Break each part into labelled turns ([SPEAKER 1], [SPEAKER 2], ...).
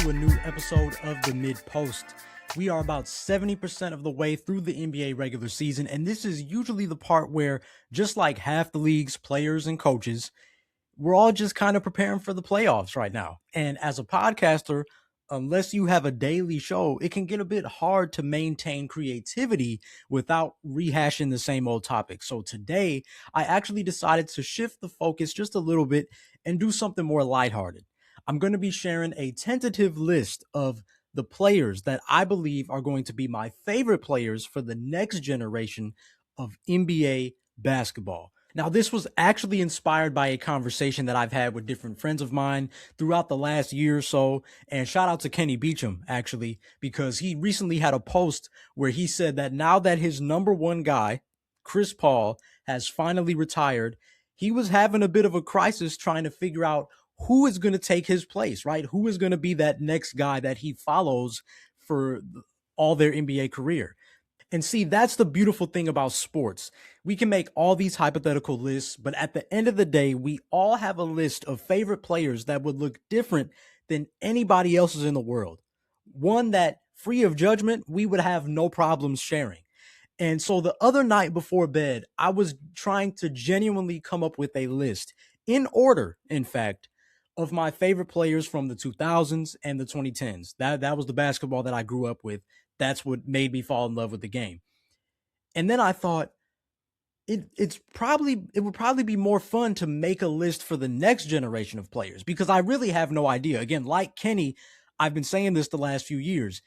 [SPEAKER 1] to a new episode of the Mid Post. We are about 70% of the way through the NBA regular season, and this is usually the part where, just like half the league's players and coaches, we're all just kind of preparing for the playoffs right now. And as a podcaster, unless you have a daily show, it can get a bit hard to maintain creativity without rehashing the same old topics. So today, I actually decided to shift the focus just a little bit and do something more lighthearted. I'm going to be sharing a tentative list of the players that I believe are going to be my favorite players for the next generation of NBA basketball. Now, this was actually inspired by a conversation that I've had with different friends of mine throughout the last year or so. And shout out to Kenny Beecham, actually, because he recently had a post where he said that now that his number one guy, Chris Paul, has finally retired, he was having a bit of a crisis trying to figure out who is going to take his place, right? Who is going to be that next guy that he follows for all their NBA career. And see, that's the beautiful thing about sports. We can make all these hypothetical lists, but at the end of the day, we all have a list of favorite players that would look different than anybody else's in the world. One that, free of judgment, we would have no problems sharing. And so the other night before bed, I was trying to genuinely come up with a list, in order, in fact, of my favorite players from the 2000s and the 2010s. That was the basketball that I grew up with. That's what made me fall in love with the game. And then I thought it would probably be more fun to make a list for the next generation of players, because I really have no idea. Again, like Kenny, I've been saying this the last few years.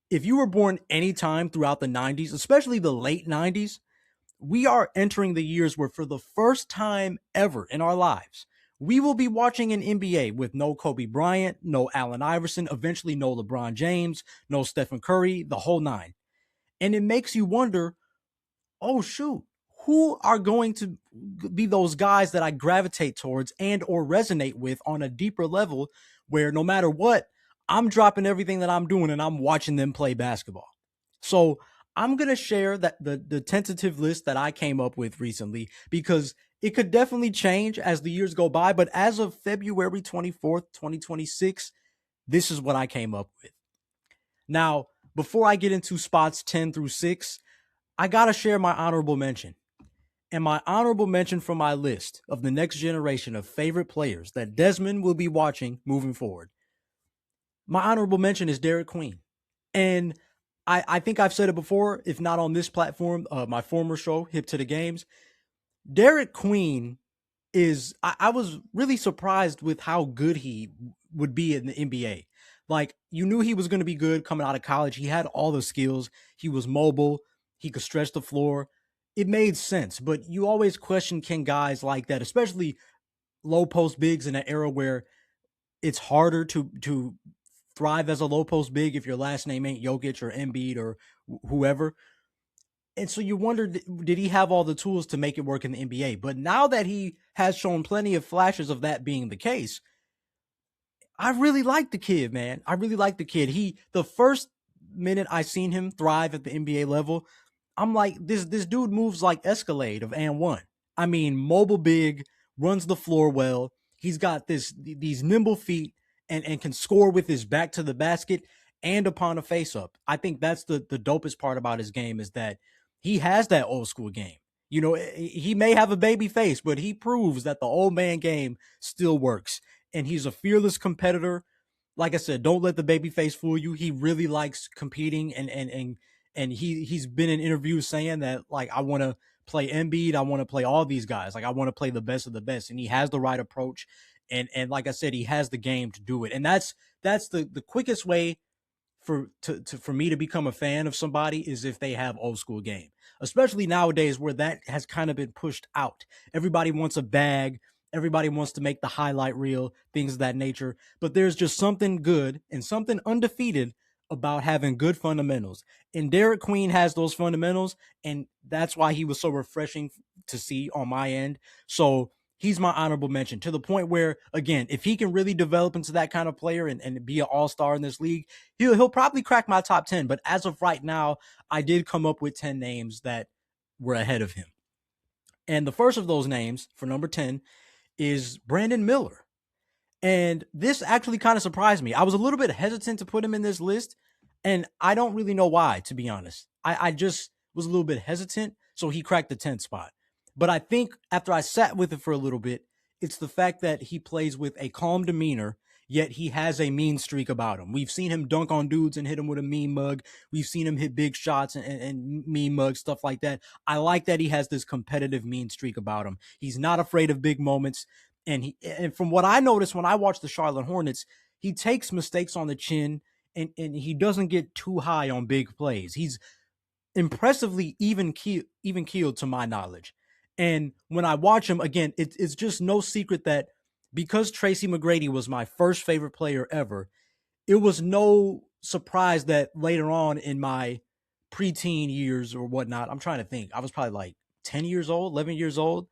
[SPEAKER 1] If you were born anytime throughout the 90s, especially the late 90s, we are entering the years where for the first time ever in our lives, we will be watching an NBA with no Kobe Bryant, no Allen Iverson, eventually no LeBron James, no Stephen Curry, the whole nine. And it makes you wonder, oh shoot, who are going to be those guys that I gravitate towards and or resonate with on a deeper level, where no matter what, I'm dropping everything that I'm doing and I'm watching them play basketball. So I'm going to share that the tentative list that I came up with recently, because it could definitely change as the years go by. But as of February 24th, 2026, this is what I came up with. Now, before I get into spots 10 through 6, I got to share my honorable mention. And my honorable mention for my list of the next generation of favorite players that Desmond will be watching moving forward, my honorable mention is Derik Queen. And I think I've said it before, if not on this platform, my former show, Hip to the Games. Derik Queen I was really surprised with how good he would be in the NBA. Like, you knew he was going to be good coming out of college. He had all the skills. He was mobile. He could stretch the floor. It made sense. But you always question, can guys like that, especially low post bigs in an era where it's harder to thrive as a low post big if your last name ain't Jokic or Embiid or whoever. And so you wonder, did he have all the tools to make it work in the NBA? But now that he has shown plenty of flashes of that being the case, I really like the kid, man. I really like the kid. The first minute I seen him thrive at the NBA level, I'm like, this dude moves like Escalade of and one. I mean, mobile big, runs the floor well. He's got these nimble feet and can score with his back to the basket and upon a face up. I think that's the dopest part about his game, is that he has that old school game. You know, he may have a baby face, but he proves that the old man game still works. And he's a fearless competitor. Like I said, don't let the baby face fool you. He really likes competing, and he's been in interviews saying that, like, I want to play Embiid, I want to play all these guys. Like, I want to play the best of the best. And he has the right approach. And like I said, he has the game to do it. And that's the quickest way for me to become a fan of somebody, is if they have old school game, especially nowadays where that has kind of been pushed out. Everybody wants a bag. Everybody wants to make the highlight reel, things of that nature. But there's just something good and something undefeated about having good fundamentals. And Derik Queen has those fundamentals, and that's why he was so refreshing to see on my end. So he's my honorable mention, to the point where, again, if he can really develop into that kind of player and be an all-star in this league, he'll probably crack my top 10. But as of right now, I did come up with 10 names that were ahead of him. And the first of those names, for number 10, is Brandon Miller. And this actually kind of surprised me. I was a little bit hesitant to put him in this list, and I don't really know why, to be honest. I just was a little bit hesitant, so he cracked the 10th spot. But I think after I sat with it for a little bit, it's the fact that he plays with a calm demeanor, yet he has a mean streak about him. We've seen him dunk on dudes and hit him with a mean mug. We've seen him hit big shots and mean mugs, stuff like that. I like that he has this competitive mean streak about him. He's not afraid of big moments. And from what I noticed when I watched the Charlotte Hornets, he takes mistakes on the chin and he doesn't get too high on big plays. He's impressively even keeled to my knowledge. And when I watch him again, it's just no secret that because Tracy McGrady was my first favorite player ever, it was no surprise that later on in my preteen years or whatnot, I'm trying to think, I was probably like 10 years old, 11 years old,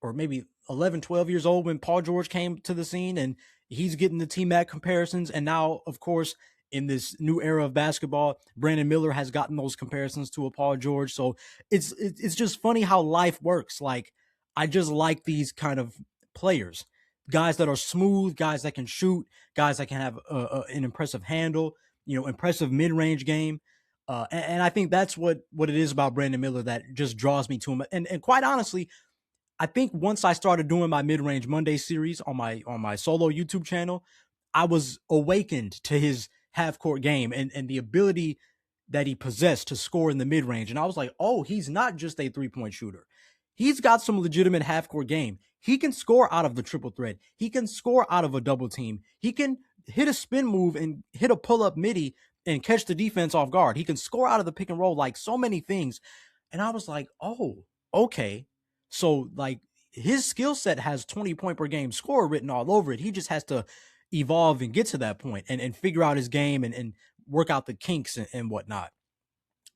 [SPEAKER 1] or maybe 11, 12 years old when Paul George came to the scene, and he's getting the T-Mac comparisons. And now, of course, in this new era of basketball, Brandon Miller has gotten those comparisons to a Paul George. So it's just funny how life works. Like, I just like these kind of players, guys that are smooth, guys that can shoot, guys that can have an impressive handle, impressive mid-range game. And I think that's what it is about Brandon Miller that just draws me to him. And quite honestly, I think once I started doing my mid-range Monday series on my solo YouTube channel, I was awakened to his half-court game and the ability that he possessed to score in the mid-range. And I was like, oh, he's not just a three-point shooter. He's got some legitimate half-court game. He can score out of the triple threat. He can score out of a double team. He can hit a spin move and hit a pull-up midi and catch the defense off guard. He can score out of the pick and roll, like so many things. And I was like, oh, okay. So, like, his skill set has 20 point per game score written all over it. He just has to evolve and get to that point and figure out his game and work out the kinks and whatnot.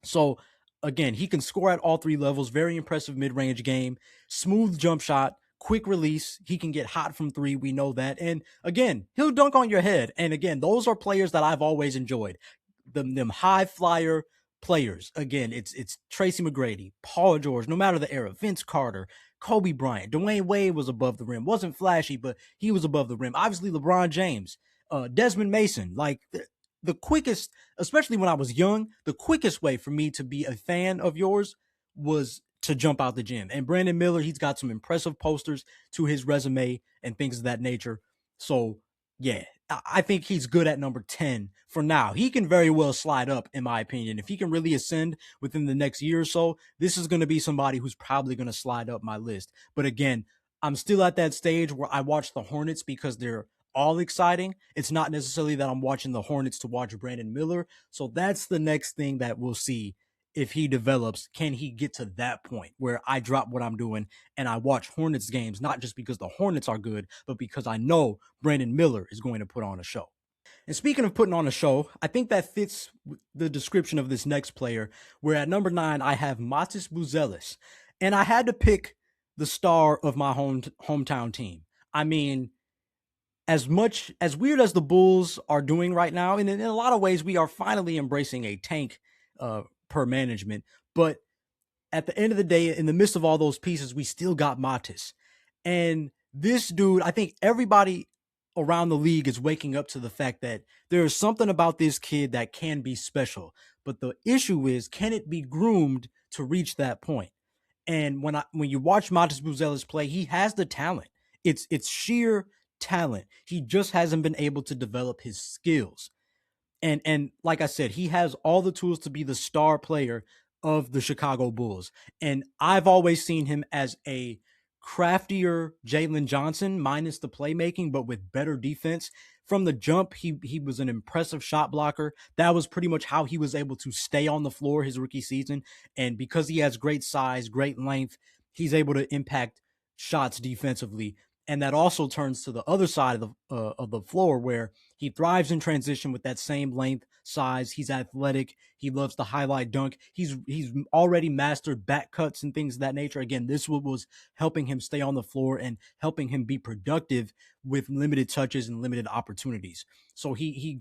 [SPEAKER 1] So, again, he can score at all three levels. Very impressive mid-range game. Smooth jump shot. Quick release. He can get hot from three. We know that. And again, he'll dunk on your head. And again, those are players that I've always enjoyed. Them high flyer players. Again, it's Tracy McGrady, Paul George, no matter the era, Vince Carter, Kobe Bryant, Dwayne Wade was above the rim. Wasn't flashy, but he was above the rim. Obviously, LeBron James, Desmond Mason. Like, the quickest, especially when I was young, the quickest way for me to be a fan of yours was to jump out the gym. And Brandon Miller, he's got some impressive posters to his resume and things of that nature. So, yeah, I think he's good at number 10 for now. He can very well slide up, in my opinion. If he can really ascend within the next year or so, this is going to be somebody who's probably going to slide up my list. But again, I'm still at that stage where I watch the Hornets because they're all exciting. It's not necessarily that I'm watching the Hornets to watch Brandon Miller. So that's the next thing that we'll see if he develops. Can he get to that point where I drop what I'm doing and I watch Hornets games, not just because the Hornets are good, but because I know Brandon Miller is going to put on a show. And speaking of putting on a show, I think that fits the description of this next player, where at number 9, I have Matis Buzelis. And I had to pick the star of my hometown team. I mean, as much as weird as the Bulls are doing right now, and in a lot of ways, we are finally embracing a tank per management. But at the end of the day, in the midst of all those pieces, we still got Matis. And this dude, I think everybody around the league is waking up to the fact that there is something about this kid that can be special. But the issue is, can it be groomed to reach that point? And when you watch Matis Buzelis play, he has the talent. It's sheer talent. He just hasn't been able to develop his skills. And like I said, he has all the tools to be the star player of the Chicago Bulls. And I've always seen him as a craftier Jalen Johnson, minus the playmaking, but with better defense. From the jump, he was an impressive shot blocker. That was pretty much how he was able to stay on the floor his rookie season. And because he has great size, great length, he's able to impact shots defensively. And that also turns to the other side of the floor, where he thrives in transition with that same length, size. He's athletic. He loves the highlight dunk. He's already mastered back cuts and things of that nature. Again, this was helping him stay on the floor and helping him be productive with limited touches and limited opportunities. So he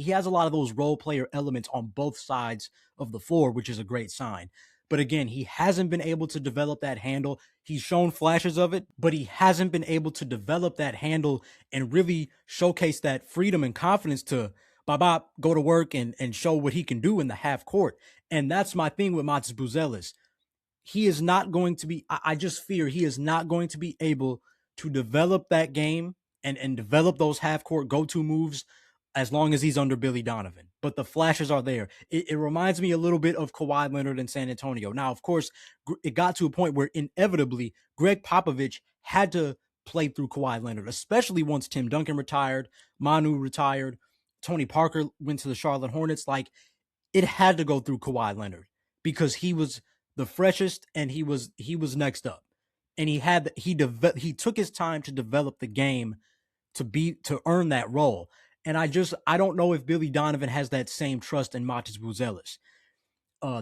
[SPEAKER 1] has a lot of those role player elements on both sides of the floor, which is a great sign. But again, he hasn't been able to develop that handle. He's shown flashes of it, but he hasn't been able to develop that handle and really showcase that freedom and confidence to go to work and show what he can do in the half court. And that's my thing with Matas Buzelis. He is not going to be, I just fear he is not going to be able to develop that game and develop those half court go-to moves as long as he's under Billy Donovan. But the flashes are there. It reminds me a little bit of Kawhi Leonard in San Antonio. Now, of course, it got to a point where inevitably Greg Popovich had to play through Kawhi Leonard, especially once Tim Duncan retired, Manu retired, Tony Parker went to the Charlotte Hornets. Like, it had to go through Kawhi Leonard because he was the freshest and he was next up. And he took his time to develop the game to earn that role. And I don't know if Billy Donovan has that same trust in Matas Buzelis.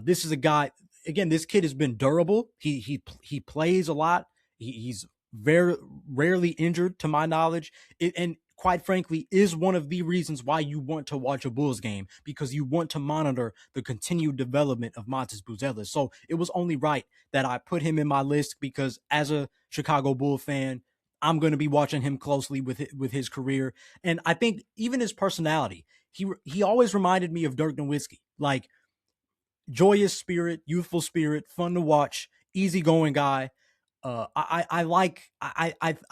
[SPEAKER 1] This is a guy, again, this kid has been durable. He plays a lot. He's very rarely injured to my knowledge. And quite frankly, is one of the reasons why you want to watch a Bulls game, because you want to monitor the continued development of Matas Buzelis. So it was only right that I put him in my list, because as a Chicago Bull fan, I'm going to be watching him closely with his career. And I think even his personality, he always reminded me of Dirk Nowitzki. Like, joyous spirit, youthful spirit, fun to watch, easygoing guy. I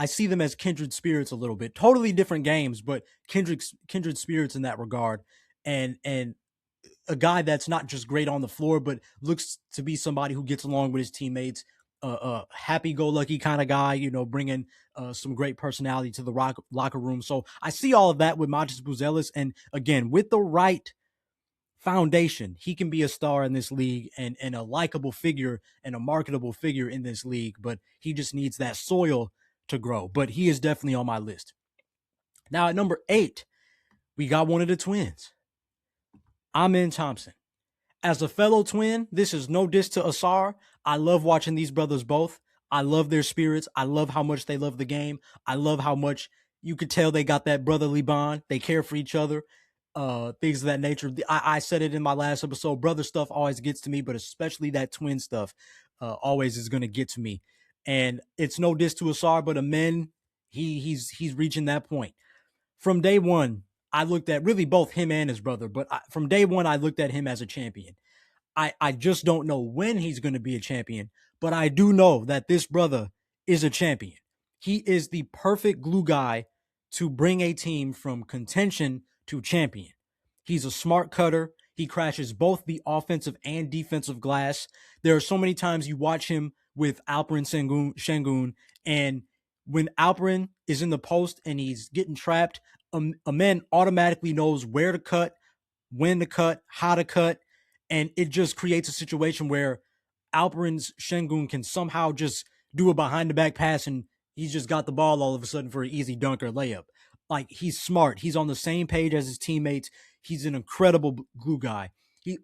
[SPEAKER 1] see them as kindred spirits a little bit. Totally different games, but kindred spirits in that regard. And a guy that's not just great on the floor, but looks to be somebody who gets along with his teammates. Happy-go-lucky kind of guy, bringing some great personality to the locker room. So I see all of that with Matas Buzelis, and again, with the right foundation, he can be a star in this league and a likable figure and a marketable figure in this league, but he just needs that soil to grow. But he is definitely on my list. Now at number 8, we got one of the twins, Amen Thompson. As a fellow twin, this is no diss to Asar. I love watching these brothers both. I love their spirits. I love how much they love the game. I love how much you could tell they got that brotherly bond. They care for each other. Things of that nature. I said it in my last episode. Brother stuff always gets to me, but especially that twin stuff always is going to get to me. And it's no diss to Asar, but Amen, he's reaching that point. From day one, I looked at really both him and his brother, but from day one, I looked at him as a champion. I just don't know when he's going to be a champion, but I do know that this brother is a champion. He is the perfect glue guy to bring a team from contention to champion. He's a smart cutter. He crashes both the offensive and defensive glass. There are so many times you watch him with Alperen Sengun, and when Alperen is in the post and he's getting trapped, Amen automatically knows where to cut, when to cut, how to cut, and it just creates a situation where Alperen's Sengun can somehow just do a behind-the-back pass, and he's just got the ball all of a sudden for an easy dunk or layup. Like, he's smart. He's on the same page as his teammates. He's an incredible glue guy.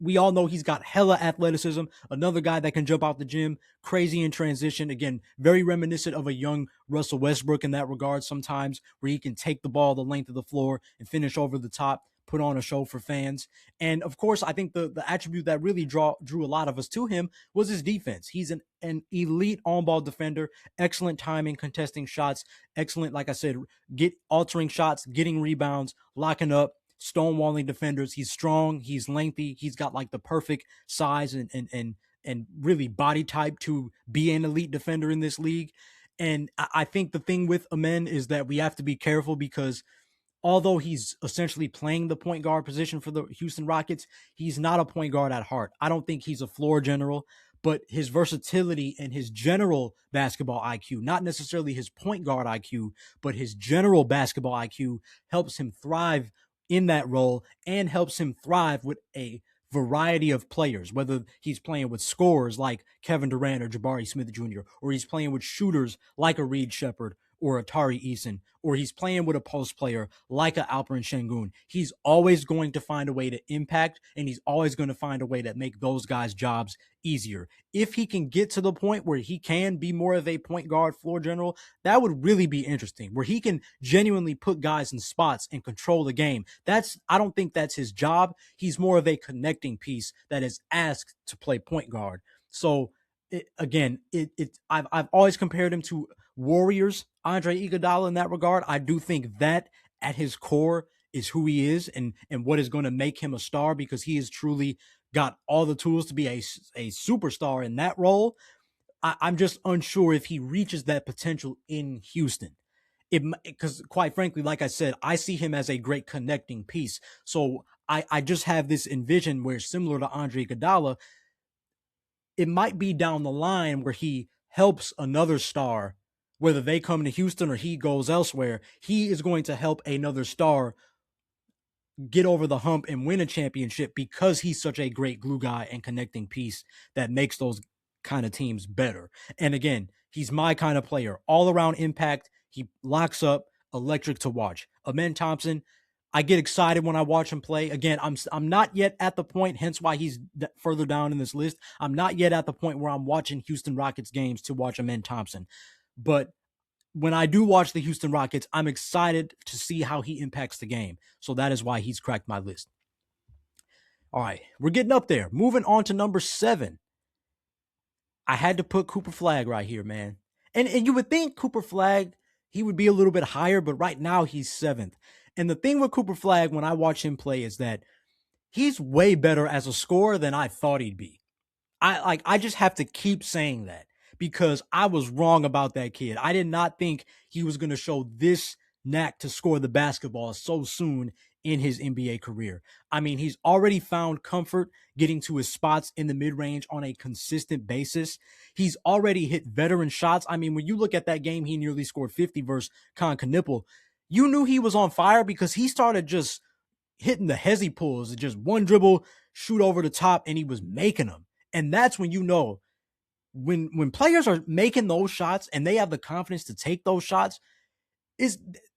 [SPEAKER 1] We all know he's got hella athleticism. Another guy that can jump out the gym, crazy in transition. Again, very reminiscent of a young Russell Westbrook in that regard sometimes, where he can take the ball the length of the floor and finish over the top, put on a show for fans. And of course, I think the attribute that really drew a lot of us to him was his defense. He's an elite on-ball defender, excellent timing, contesting shots, excellent, like I said, altering shots, getting rebounds, locking up, stonewalling defenders. He's strong, he's lengthy, he's got like the perfect size and really body type to be an elite defender in this league. And I think the thing with Amen is that we have to be careful, because although he's essentially playing the point guard position for the Houston Rockets, he's not a point guard at heart. I don't think he's a floor general, but his versatility and his general basketball IQ, not necessarily his point guard IQ, but his general basketball IQ, helps him thrive in that role and helps him thrive with a variety of players, whether he's playing with scorers like Kevin Durant or Jabari Smith Jr., or he's playing with shooters like a Reed Shepherd or a Tari Eason, or he's playing with a post player like a Alperen Sengun. He's always going to find a way to impact, and he's always going to find a way to make those guys' jobs easier. If he can get to the point where he can be more of a point guard floor general, that would really be interesting, where he can genuinely put guys in spots and control the game. I don't think that's his job. He's more of a connecting piece that is asked to play point guard. So I've always compared him to Warriors Andre Iguodala in that regard. I do think that at his core is who he is and what is going to make him a star, because he has truly got all the tools to be a superstar in that role. I'm just unsure if he reaches that potential in Houston. Because quite frankly, like I said, I see him as a great connecting piece. So I just have this envision where, similar to Andre Iguodala, it might be down the line where he helps another star, whether they come to Houston or he goes elsewhere. He is going to help another star get over the hump and win a championship because he's such a great glue guy and connecting piece that makes those kind of teams better. And again, he's my kind of player. All around impact. He locks up, electric to watch. Amen Thompson, I get excited when I watch him play. Again, I'm not yet at the point, hence why he's further down in this list. I'm not yet at the point where I'm watching Houston Rockets games to watch Amen Thompson. But when I do watch the Houston Rockets, I'm excited to see how he impacts the game. So that is why he's cracked my list. All right, we're getting up there. Moving on to number 7. I had to put Cooper Flagg right here, man. And you would think Cooper Flagg, he would be a little bit higher, but right now he's 7th. And the thing with Cooper Flagg when I watch him play is that he's way better as a scorer than I thought he'd be. I just have to keep saying that because I was wrong about that kid. I did not think he was going to show this knack to score the basketball so soon in his NBA career. I mean, he's already found comfort getting to his spots in the mid-range on a consistent basis. He's already hit veteran shots. I mean, when you look at that game, he nearly scored 50 versus Cade Cunningham. You knew he was on fire because he started just hitting the hezzy pulls, just one dribble, shoot over the top, and he was making them. And that's when you know when players are making those shots and they have the confidence to take those shots,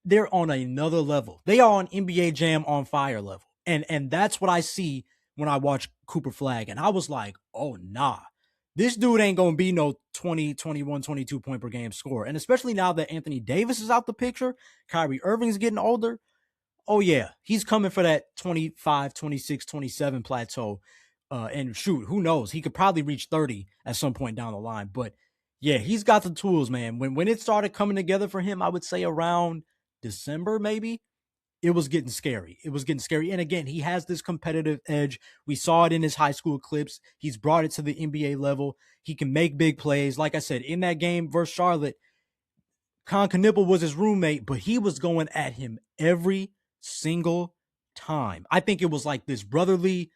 [SPEAKER 1] they're on another level. They are on NBA Jam on fire level. And that's what I see when I watch Cooper Flagg. And I was like, oh, nah. This dude ain't going to be no 20, 21, 22 point per game scorer. And especially now that Anthony Davis is out the picture, Kyrie Irving's getting older. Oh, yeah, he's coming for that 25, 26, 27 plateau. And shoot, who knows? He could probably reach 30 at some point down the line. But yeah, he's got the tools, man. When it started coming together for him, I would say around December, maybe, it was getting scary. It was getting scary. And again, he has this competitive edge. We saw it in his high school clips. He's brought it to the NBA level. He can make big plays. Like I said, in that game versus Charlotte, Cade Cunningham was his roommate, but he was going at him every single time. I think it was like this brotherly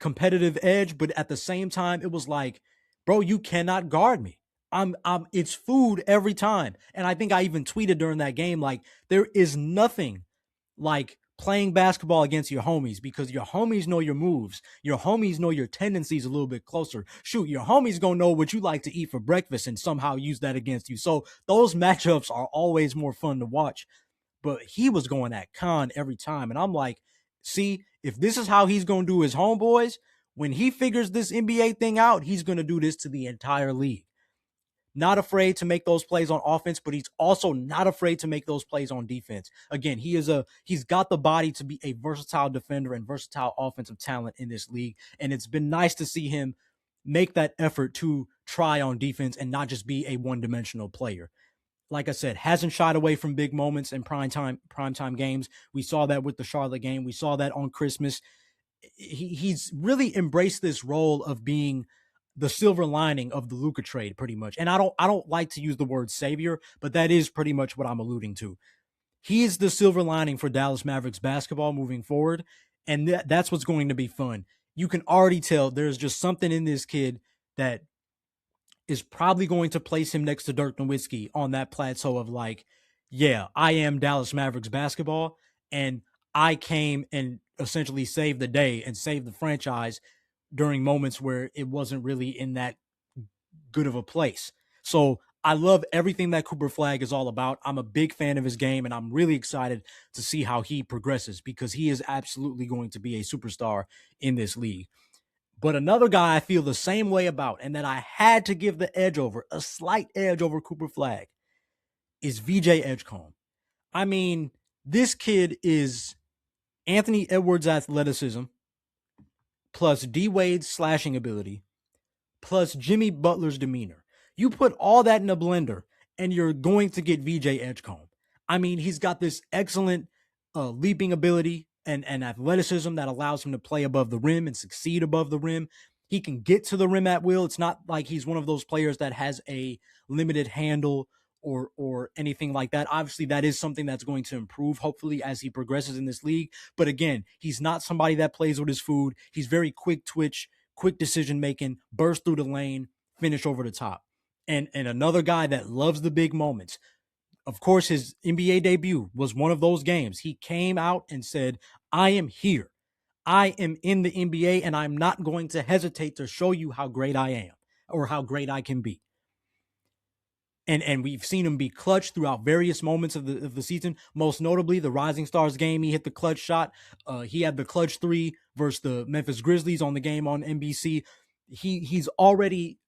[SPEAKER 1] competitive edge, but at the same time, it was like, bro, you cannot guard me. It's food every time. And I think I even tweeted during that game, like, there is nothing like playing basketball against your homies, because your homies know your moves. Your homies know your tendencies a little bit closer. Shoot, your homies gonna know what you like to eat for breakfast and somehow use that against you. So those matchups are always more fun to watch. But he was going at Khan every time. And I'm like, see, if this is how he's going to do his homeboys, when he figures this NBA thing out, he's going to do this to the entire league. Not afraid to make those plays on offense, but he's also not afraid to make those plays on defense. Again, he's got the body to be a versatile defender and versatile offensive talent in this league. And it's been nice to see him make that effort to try on defense and not just be a one-dimensional player. Like I said, hasn't shied away from big moments in primetime games. We saw that with the Charlotte game. We saw that on Christmas. He's really embraced this role of being the silver lining of the Luka trade, pretty much. And I don't like to use the word savior, but that is pretty much what I'm alluding to. He is the silver lining for Dallas Mavericks basketball moving forward, and that's what's going to be fun. You can already tell there's just something in this kid that is probably going to place him next to Dirk Nowitzki on that plateau of like, yeah, I am Dallas Mavericks basketball, and I came and essentially saved the day and saved the franchise during moments where it wasn't really in that good of a place. So I love everything that Cooper Flagg is all about. I'm a big fan of his game, and I'm really excited to see how he progresses because he is absolutely going to be a superstar in this league. But another guy I feel the same way about, and that I had to give the edge over, a slight edge over Cooper Flagg, is VJ Edgecombe. I mean, this kid is Anthony Edwards' athleticism plus D Wade's slashing ability plus Jimmy Butler's demeanor. You put all that in a blender and you're going to get VJ Edgecombe. I mean, he's got this excellent leaping ability and athleticism that allows him to play above the rim and succeed above the rim. He can get to the rim at will. It's not like he's one of those players that has a limited handle or anything like that. Obviously, that is something that's going to improve, hopefully, as he progresses in this league. But again, he's not somebody that plays with his food. He's very quick twitch, quick decision making, burst through the lane, finish over the top. And another guy that loves the big moments. Of course, his NBA debut was one of those games. He came out and said, I am here. I am in the NBA, and I'm not going to hesitate to show you how great I am or how great I can be. And we've seen him be clutch throughout various moments of the season. Most notably, the Rising Stars game, he hit the clutch shot. He had the clutch 3 versus the Memphis Grizzlies on the game on NBC. He's already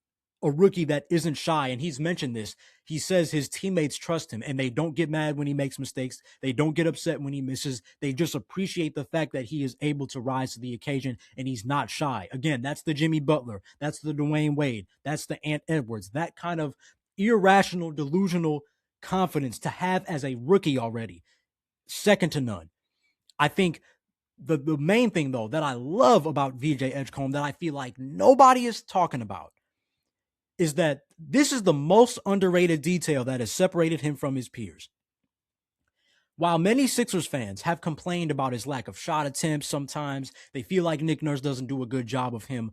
[SPEAKER 1] a rookie that isn't shy, and he's mentioned this. He says his teammates trust him, and they don't get mad when he makes mistakes. They don't get upset when he misses. They just appreciate the fact that he is able to rise to the occasion, and he's not shy. Again, that's the Jimmy Butler. That's the Dwayne Wade. That's the Ant Edwards. That kind of irrational, delusional confidence to have as a rookie already. Second to none. I think the main thing, though, that I love about VJ Edgecombe that I feel like nobody is talking about is that this is the most underrated detail that has separated him from his peers. While many Sixers fans have complained about his lack of shot attempts sometimes, they feel like Nick Nurse doesn't do a good job of him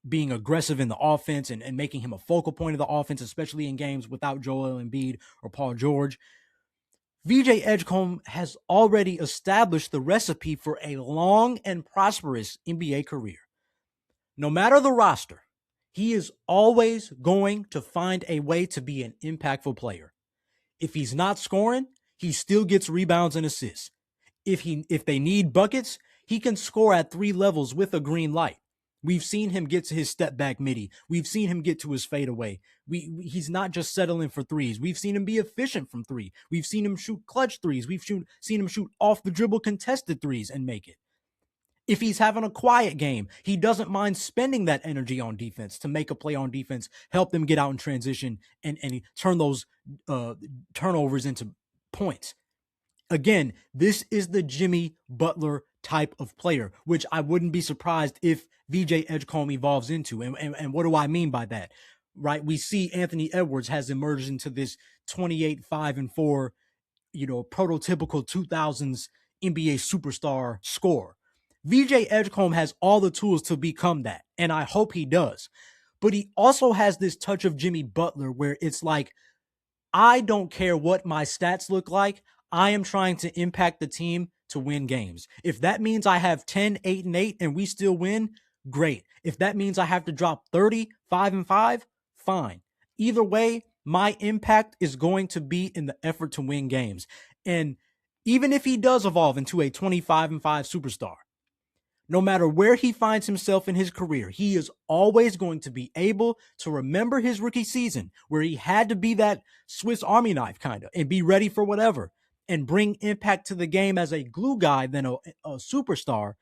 [SPEAKER 1] being aggressive in the offense and making him a focal point of the offense, especially in games without Joel Embiid or Paul George. VJ Edgecombe has already established the recipe for a long and prosperous NBA career. No matter the roster, he is always going to find a way to be an impactful player. If he's not scoring, he still gets rebounds and assists. If they need buckets, he can score at 3 levels with a green light. We've seen him get to his step back midi. We've seen him get to his fadeaway. He's not just settling for threes. We've seen him be efficient from 3. We've seen him shoot clutch threes. We've seen him shoot off the dribble contested threes and make it. If he's having a quiet game, he doesn't mind spending that energy on defense to make a play on defense, help them get out in transition, and turn those turnovers into points. Again, this is the Jimmy Butler type of player, which I wouldn't be surprised if VJ Edgecombe evolves into. And what do I mean by that? Right? We see Anthony Edwards has emerged into this 28, 5, and 4, prototypical 2000s NBA superstar scorer. VJ Edgecombe has all the tools to become that, and I hope he does. But he also has this touch of Jimmy Butler where it's like, I don't care what my stats look like. I am trying to impact the team to win games. If that means I have 10, 8, and 8, and we still win, great. If that means I have to drop 30, 5, and 5, fine. Either way, my impact is going to be in the effort to win games. And even if he does evolve into a 25 and 5 superstar, no matter where he finds himself in his career, he is always going to be able to remember his rookie season where he had to be that Swiss Army knife kind of and be ready for whatever and bring impact to the game as a glue guy than a superstar.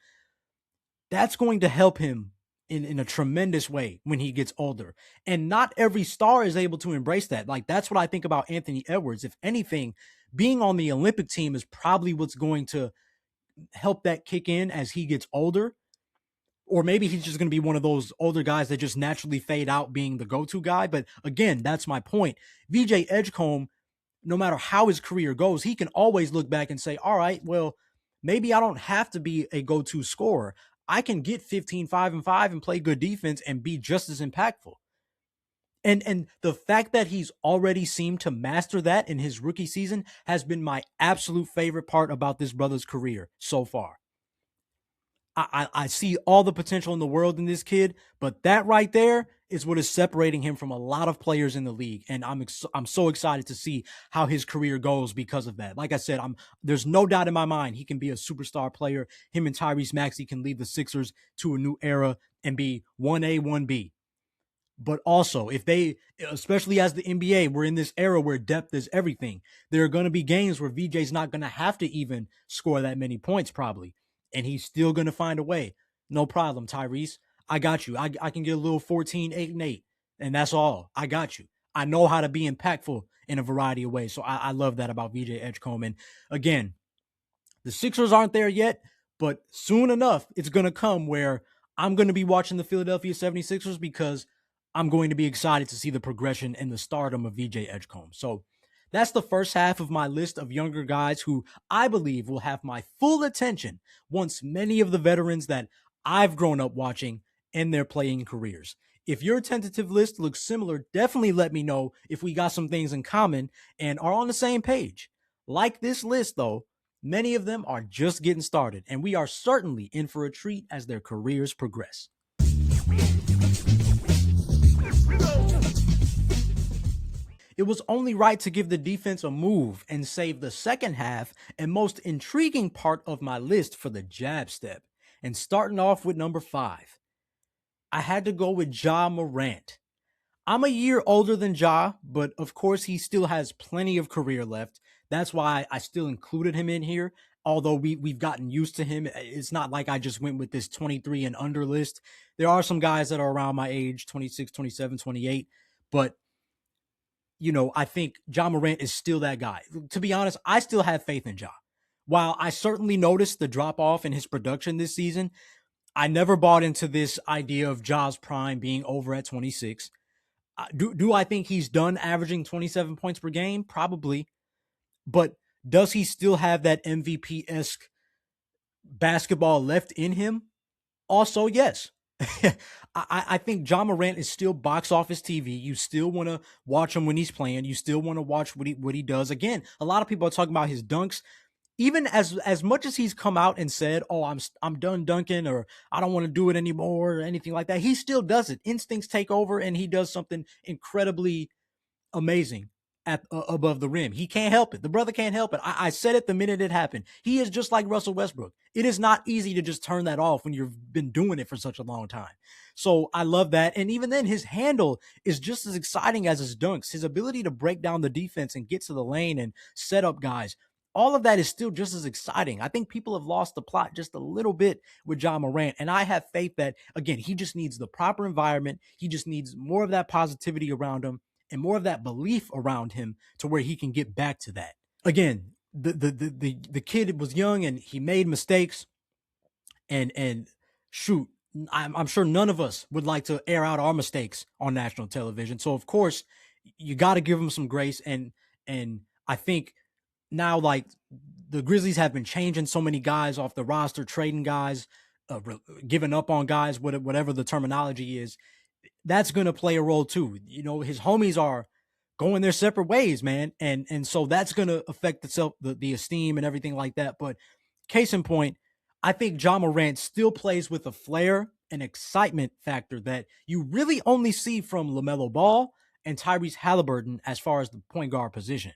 [SPEAKER 1] That's going to help him in a tremendous way when he gets older. And not every star is able to embrace that. Like, that's what I think about Anthony Edwards. If anything, being on the Olympic team is probably what's going to help that kick in as he gets older. Or maybe he's just going to be one of those older guys that just naturally fade out being the go-to guy. But again, that's my point. VJ Edgecombe, no matter how his career goes, he can always look back and say, all right, well, maybe I don't have to be a go-to scorer. I can get 15, 5, and 5 and play good defense and be just as impactful. And the fact that he's already seemed to master that in his rookie season has been my absolute favorite part about this brother's career so far. I see all the potential in the world in this kid, but that right there is what is separating him from a lot of players in the league. And I'm so excited to see how his career goes because of that. Like I said, there's no doubt in my mind he can be a superstar player. Him and Tyrese Maxey can lead the Sixers to a new era and be 1A, 1B. But also, if they, especially as the NBA, we're in this era where depth is everything. There are going to be games where VJ's not going to have to even score that many points probably. And he's still going to find a way. No problem, Tyrese. I got you. I can get a little 14, 8, and 8, and that's all. I got you. I know how to be impactful in a variety of ways. So I love that about VJ Edgecombe. And again, the Sixers aren't there yet, but soon enough, it's going to come where I'm going to be watching the Philadelphia 76ers because I'm going to be excited to see the progression and the stardom of VJ Edgecombe. So that's the first half of my list of younger guys who I believe will have my full attention once many of the veterans that I've grown up watching end their playing careers. If your tentative list looks similar, definitely let me know if we got some things in common and are on the same page. Like this list, though, many of them are just getting started, and we are certainly in for a treat as their careers progress. It was only right to give the defense a move and save the second half and most intriguing part of my list for the jab step. And starting off with number 5, I had to go with Ja Morant. I'm a year older than Ja, but of course he still has plenty of career left. That's why I still included him in here. Although we've gotten used to him, it's not like I just went with this 23 and under list. There are some guys that are around my age, 26, 27, 28, but I think Ja Morant is still that guy. To be honest, I still have faith in Ja. While I certainly noticed the drop off in his production this season, I never bought into this idea of Ja's prime being over at 26. Do I think he's done averaging 27 points per game? Probably. But does he still have that MVP-esque basketball left in him? Also, yes. I think Ja Morant is still box office TV. You still want to watch him when he's playing. You still want to watch what he does. Again, a lot of people are talking about his dunks. Even as much as he's come out and said, "Oh, I'm done dunking," or "I don't want to do it anymore," or anything like that, he still does it. Instincts take over, and he does something incredibly amazing at above the rim. He can't help it. The brother can't help it. I said it the minute it happened. He is just like Russell Westbrook. It is not easy to just turn that off when you've been doing it for such a long time. So I love that. And even then, his handle is just as exciting as his dunks. His ability to break down the defense and get to the lane and set up guys. All of that is still just as exciting. I think people have lost the plot just a little bit with Ja Morant. And I have faith that, again, he just needs the proper environment. He just needs more of that positivity around him and more of that belief around him to where he can get back to that. Again, the kid was young and he made mistakes, and shoot, I'm sure none of us would like to air out our mistakes on national television. So of course, you got to give him some grace, and I think now, like, the Grizzlies have been changing so many guys off the roster, trading guys, giving up on guys, whatever the terminology is. That's going to play a role too. His homies are going their separate ways, man. And so that's going to affect the esteem and everything like that. But case in point, I think Ja Morant still plays with a flair and excitement factor that you really only see from LaMelo Ball and Tyrese Halliburton as far as the point guard position.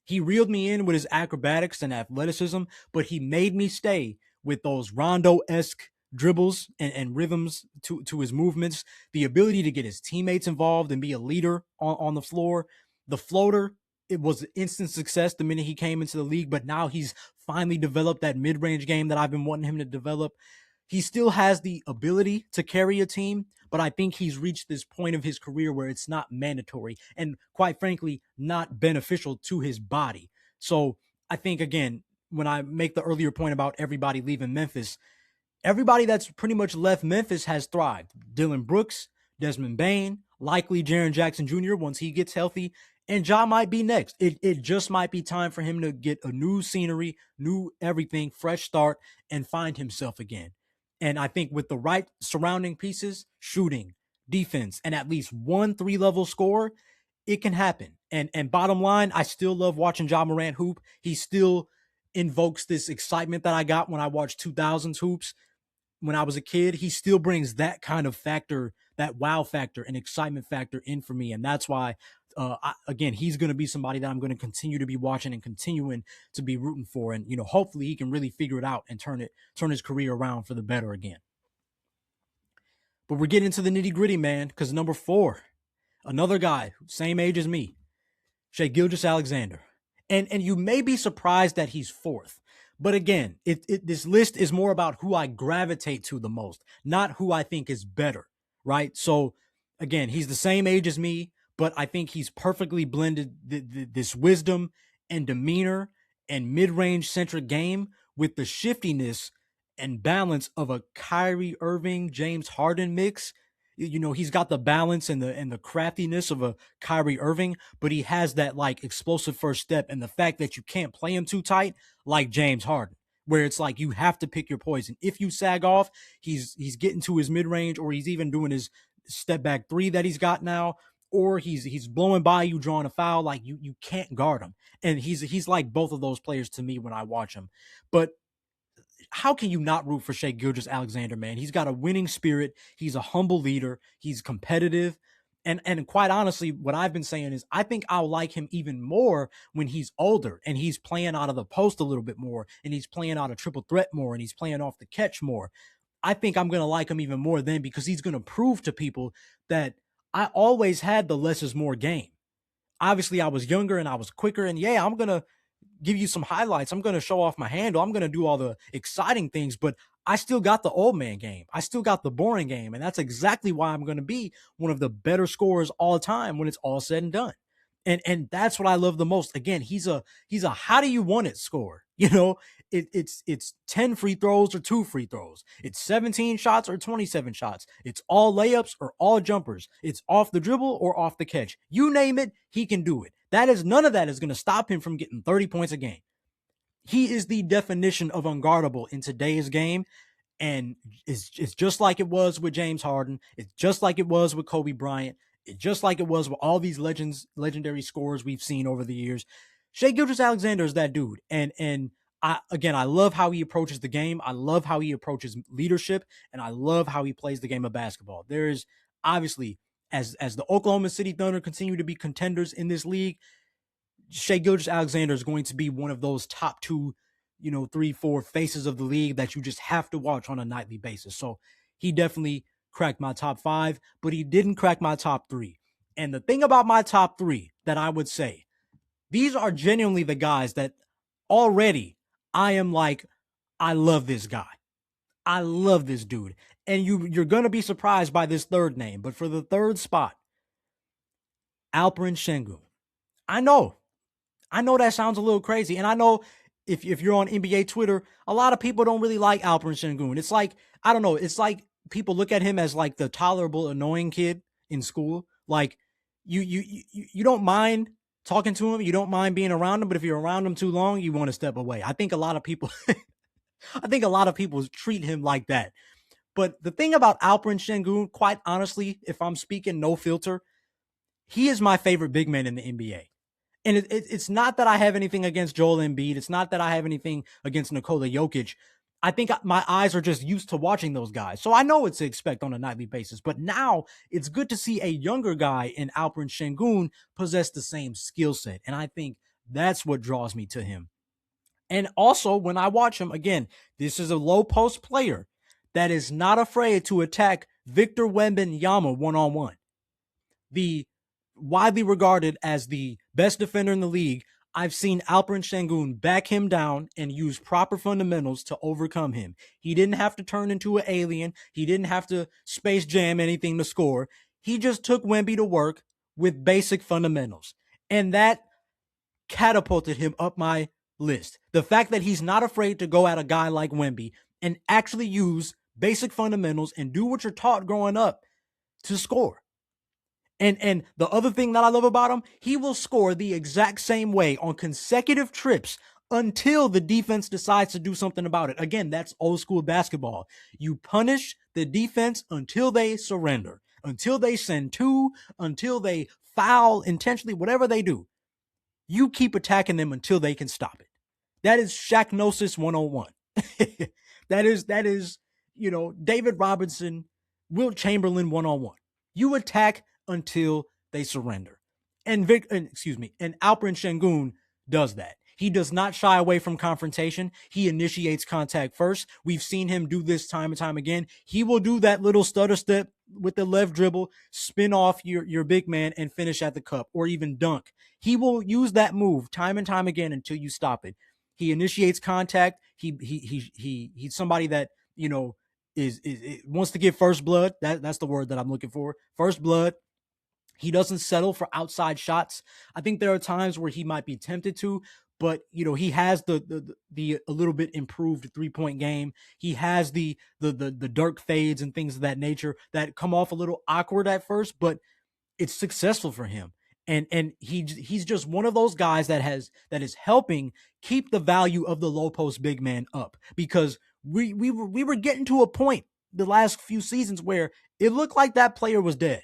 [SPEAKER 1] He reeled me in with his acrobatics and athleticism, but he made me stay with those Rondo-esque dribbles and rhythms to his movements, the ability to get his teammates involved and be a leader on the floor. The floater, it was instant success the minute he came into the league, but now he's finally developed that mid-range game that I've been wanting him to develop. He still has the ability to carry a team, but I think he's reached this point of his career where it's not mandatory and, quite frankly, not beneficial to his body. So I think, again, when I make the earlier point about everybody leaving Memphis, everybody that's pretty much left Memphis has thrived. Dylan Brooks, Desmond Bane, likely Jaren Jackson Jr. once he gets healthy, and Ja might be next. It just might be time for him to get a new scenery, new everything, fresh start, and find himself again. And I think with the right surrounding pieces, shooting, defense, and at least one 3-level score, it can happen. And bottom line, I still love watching Ja Morant hoop. He still invokes this excitement that I got when I watched 2000s hoops when I was a kid. He still brings that kind of factor, that wow factor and excitement factor in for me. And that's why, again, he's going to be somebody that I'm going to continue to be watching and continuing to be rooting for. And, hopefully he can really figure it out and turn his career around for the better again. But we're getting into the nitty gritty, man, because number 4, another guy, same age as me, Shai Gilgeous-Alexander. And you may be surprised that he's 4th, But again, this list is more about who I gravitate to the most, not who I think is better, right? So again, he's the same age as me, but I think he's perfectly blended this wisdom and demeanor and mid-range centric game with the shiftiness and balance of a Kyrie Irving, James Harden mix. He's got the balance and the craftiness of a Kyrie Irving, but he has that like explosive first step and the fact that you can't play him too tight like James Harden, where it's like you have to pick your poison. If you sag off, he's getting to his mid-range, or he's even doing his step back three that he's got now, or he's blowing by you, drawing a foul. Like you can't guard him. And he's like both of those players to me when I watch him. But how can you not root for Shai Gilgeous-Alexander, man? He's got a winning spirit. He's a humble leader. He's competitive. And quite honestly, what I've been saying is I think I'll like him even more when he's older and he's playing out of the post a little bit more, and he's playing out of triple threat more, and he's playing off the catch more. I think I'm going to like him even more then, because he's going to prove to people that I always had the less is more game. Obviously, I was younger and I was quicker, and yeah, I'm going to give you some highlights. I'm going to show off my handle. I'm going to do all the exciting things, but I still got the old man game. I still got the boring game. And that's exactly why I'm going to be one of the better scorers all time when it's all said and done. And that's what I love the most. Again, he's a how do you want it score? It's 10 free throws or 2 free throws. It's 17 shots or 27 shots. It's all layups or all jumpers. It's off the dribble or off the catch. You name it, he can do it. None of that is going to stop him from getting 30 points a game. He is the definition of unguardable in today's game. And it's just like it was with James Harden. It's just like it was with Kobe Bryant. It's just like it was with all these legendary scorers we've seen over the years. Shai Gilgeous-Alexander is that dude. And I love how he approaches the game. I love how he approaches leadership. And I love how he plays the game of basketball. There is obviously, as the Oklahoma City Thunder continue to be contenders in this league, Shai Gilgeous-Alexander is going to be one of those top 2, 3, 4 faces of the league that you just have to watch on a nightly basis. So he definitely cracked my top 5, but he didn't crack my top 3. And the thing about my top 3 that I would say, these are genuinely the guys that already I am like, I love this guy. I love this dude. And you're going to be surprised by this third name. But for the third spot, Alperen Sengun. I know that sounds a little crazy. And I know if you're on NBA Twitter, a lot of people don't really like Alperen Sengun. It's like, I don't know. It's like people look at him as like the tolerable, annoying kid in school. Like you don't mind talking to him. You don't mind being around him. But if you're around him too long, you want to step away. I think a lot of people, treat him like that. But the thing about Alperen Sengun, quite honestly, if I'm speaking no filter, he is my favorite big man in the NBA. And it's not that I have anything against Joel Embiid. It's not that I have anything against Nikola Jokic. I think my eyes are just used to watching those guys. So I know what to expect on a nightly basis. But now it's good to see a younger guy in Alperen Sengun possess the same skill set. And I think that's what draws me to him. And also, when I watch him, again, this is a low post player that is not afraid to attack Victor Wembanyama one-on-one. The widely regarded as the best defender in the league, I've seen Alperen Sengun back him down and use proper fundamentals to overcome him. He didn't have to turn into an alien. He didn't have to space jam anything to score. He just took Wemby to work with basic fundamentals. And that catapulted him up my list. The fact that he's not afraid to go at a guy like Wemby and actually use basic fundamentals and do what you're taught growing up to score. And the other thing that I love about him, he will score the exact same way on consecutive trips until the defense decides to do something about it. Again, that's old school basketball. You punish the defense until they surrender, until they send 2, until they foul intentionally, whatever they do. You keep attacking them until they can stop it. That is Shaqnosis 101. That is, David Robinson, Wilt Chamberlain 101. You attack until they surrender. And Alperen Sengun does that. He does not shy away from confrontation. He initiates contact first. We've seen him do this time and time again. He will do that little stutter step with the left dribble, spin off your big man and finish at the cup, or even dunk. He will use that move time and time again until you stop it. He initiates contact. He's somebody that, is wants to give first blood. That's the word that I'm looking for. First blood. He doesn't settle for outside shots. I think there are times where he might be tempted to, but he has the a little bit improved 3-point game. He has the Dirk fades and things of that nature that come off a little awkward at first, but it's successful for him. And he's just one of those guys that is helping keep the value of the low post big man up, because we were getting to a point the last few seasons where it looked like that player was dead.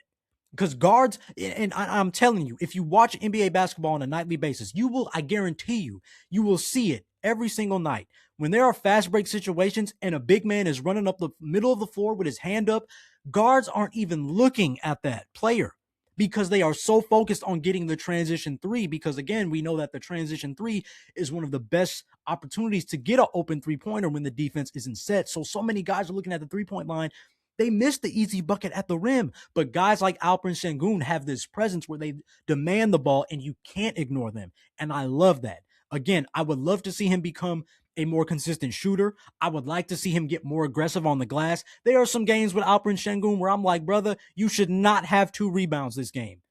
[SPEAKER 1] Because guards, and I'm telling you, if you watch NBA basketball on a nightly basis, I guarantee you will see it every single night. When there are fast break situations and a big man is running up the middle of the floor with his hand up, guards aren't even looking at that player because they are so focused on getting the transition three. Because again, we know that the transition three is one of the best opportunities to get an open 3-pointer when the defense isn't set. So many guys are looking at the 3-point line. They miss the easy bucket at the rim, but guys like Alperen Sengun have this presence where they demand the ball and you can't ignore them. And I love that. Again, I would love to see him become a more consistent shooter. I would like to see him get more aggressive on the glass. There are some games with Alperen Sengun where I'm like, brother, you should not have 2 rebounds this game.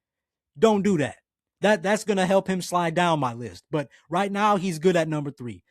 [SPEAKER 1] Don't do that. That's going to help him slide down my list. But right now, he's good at number 3.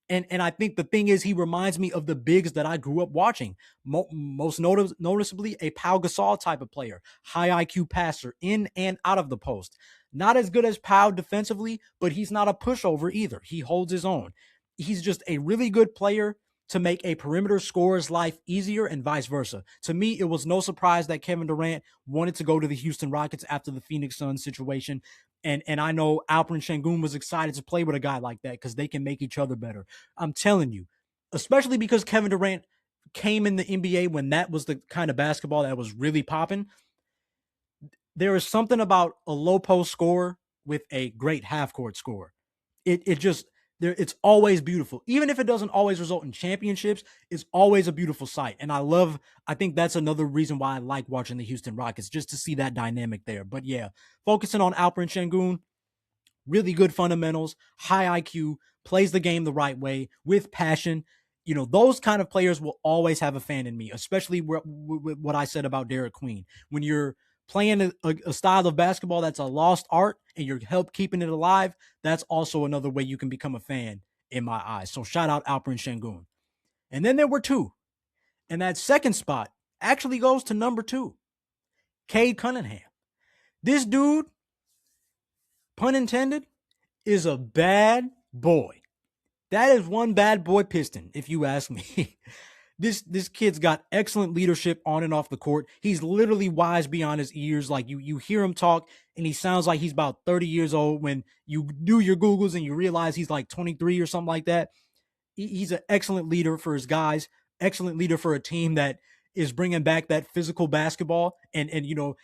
[SPEAKER 1] And I think the thing is, he reminds me of the bigs that I grew up watching. Most noticeably, a Pau Gasol type of player, high IQ passer, in and out of the post. Not as good as Pau defensively, but he's not a pushover either. He holds his own. He's just a really good player to make a perimeter scorer's life easier and vice versa. To me, it was no surprise that Kevin Durant wanted to go to the Houston Rockets after the Phoenix Suns situation. And I know Alperen Sengun was excited to play with a guy like that because they can make each other better. I'm telling you, especially because Kevin Durant came in the NBA when that was the kind of basketball that was really popping. There is something about a low post scorer with a great half court scorer. It's always beautiful. Even if it doesn't always result in championships, it's always a beautiful sight. And I think that's another reason why I like watching the Houston Rockets, just to see that dynamic there. But yeah, focusing on Alperen Sengun, really good fundamentals, high IQ, plays the game the right way with passion. Those kind of players will always have a fan in me, especially with what I said about Derik Queen. When you're playing a style of basketball that's a lost art and you're help keeping it alive, that's also another way you can become a fan in my eyes. So shout out Alperen Sengun. And then there were 2. And that second spot actually goes to number 2, Cade Cunningham. This dude, pun intended, is a bad boy. That is one bad boy Piston, if you ask me. This kid's got excellent leadership on and off the court. He's literally wise beyond his ears. Like you hear him talk and he sounds like he's about 30 years old when you do your Googles and you realize he's like 23 or something like that. He's an excellent leader for his guys, excellent leader for a team that is bringing back that physical basketball. And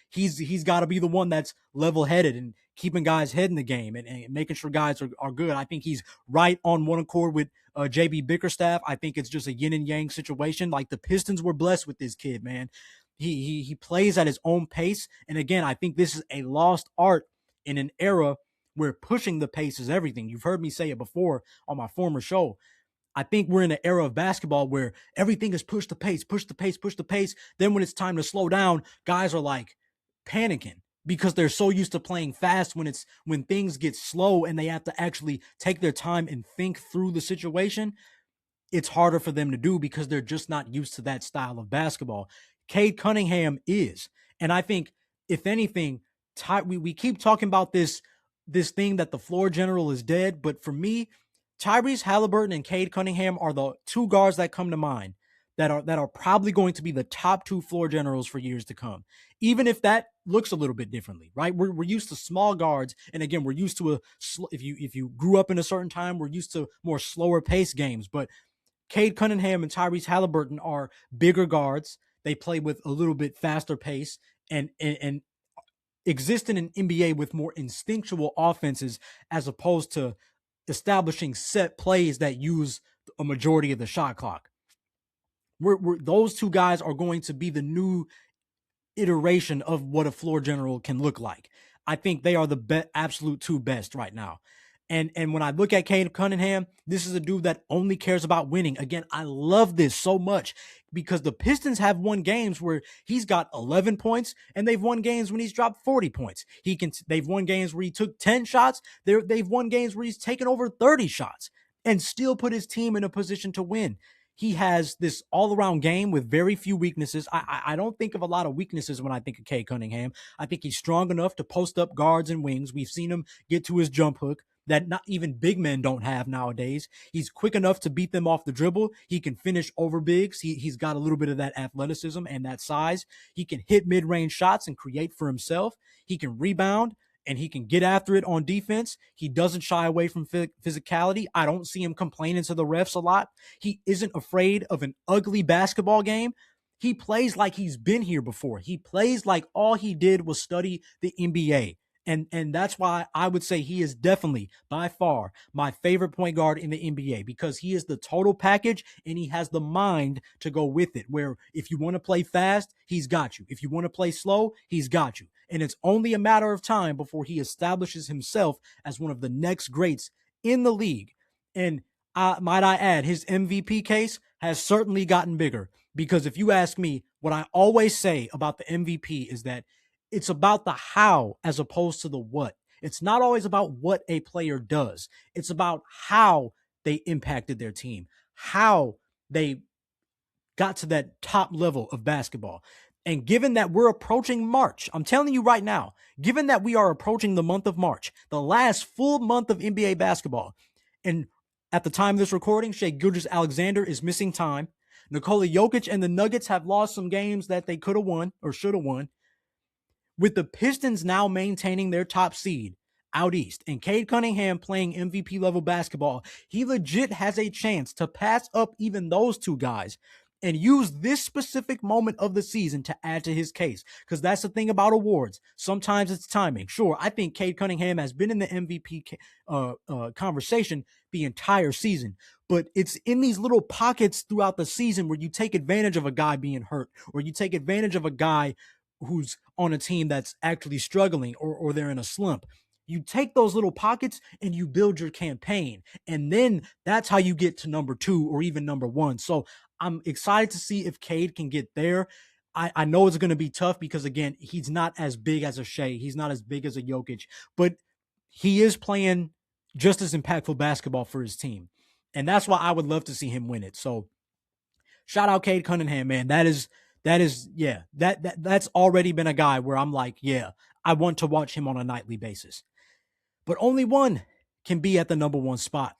[SPEAKER 1] he's got to be the one that's level-headed and keeping guys' head in the game and making sure guys are good. I think he's right on one accord with JB Bickerstaff. I think it's just a yin and yang situation. Like the Pistons were blessed with this kid, man. He plays at his own pace. And again, I think this is a lost art in an era where pushing the pace is everything. You've heard me say it before on my former show. I think we're in an era of basketball where everything is push the pace, push the pace, push the pace. Then when it's time to slow down, guys are like panicking because they're so used to playing fast when things get slow and they have to actually take their time and think through the situation. It's harder for them to do because they're just not used to that style of basketball. Cade Cunningham is. And I think, if anything, we keep talking about this thing that the floor general is dead. But for me, Tyrese Halliburton and Cade Cunningham are the 2 guards that come to mind that are probably going to be the top 2 floor generals for years to come, even if that looks a little bit differently, right? We're used to small guards, and again, we're used to if you grew up in a certain time, we're used to more slower pace games. But Cade Cunningham and Tyrese Halliburton are bigger guards. They play with a little bit faster pace and exist in an NBA with more instinctual offenses as opposed to establishing set plays that use a majority of the shot clock. Those 2 guys are going to be the new iteration of what a floor general can look like. I think they are the absolute 2 best right now. And when I look at Cade Cunningham, this is a dude that only cares about winning. Again, I love this so much because the Pistons have won games where he's got 11 points, and they've won games when he's dropped 40 points. They've won games where he took 10 shots. They've won games where he's taken over 30 shots and still put his team in a position to win. He has this all-around game with very few weaknesses. I don't think of a lot of weaknesses when I think of Cade Cunningham. I think he's strong enough to post up guards and wings. We've seen him get to his jump hook that not even big men don't have nowadays. He's quick enough to beat them off the dribble. He can finish over bigs. He's got a little bit of that athleticism and that size. He can hit mid-range shots and create for himself. He can rebound, and he can get after it on defense. He doesn't shy away from physicality. I don't see him complaining to the refs a lot. He isn't afraid of an ugly basketball game. He plays like he's been here before. He plays like all he did was study the NBA. And that's why I would say he is definitely, by far, my favorite point guard in the NBA, because he is the total package and he has the mind to go with it, where if you want to play fast, he's got you. If you want to play slow, he's got you. And it's only a matter of time before he establishes himself as one of the next greats in the league. And might I add, his MVP case has certainly gotten bigger, because if you ask me, what I always say about the MVP is that it's about the how as opposed to the what. It's not always about what a player does. It's about how they impacted their team, how they got to that top level of basketball. And given that we're approaching March, I'm telling you right now, given that we are approaching the month of March, the last full month of NBA basketball, and at the time of this recording, Shai Gilgeous-Alexander is missing time. Nikola Jokic and the Nuggets have lost some games that they could have won or should have won. With the Pistons now maintaining their top seed out east and Cade Cunningham playing MVP level basketball, he legit has a chance to pass up even those two guys and use this specific moment of the season to add to his case. Because that's the thing about awards. Sometimes it's timing. Sure, I think Cade Cunningham has been in the MVP conversation the entire season, but it's in these little pockets throughout the season where you take advantage of a guy being hurt, or you take advantage of a guy who's on a team that's actually struggling, or they're in a slump. You take those little pockets and you build your campaign. And then that's how you get to number 2 or even number 1. So I'm excited to see if Cade can get there. I know it's going to be tough because, again, he's not as big as a Shai. He's not as big as a Jokic, but he is playing just as impactful basketball for his team. And that's why I would love to see him win it. So shout out Cade Cunningham, man. That's already been a guy where I'm like, yeah, I want to watch him on a nightly basis. But only one can be at the number 1 spot.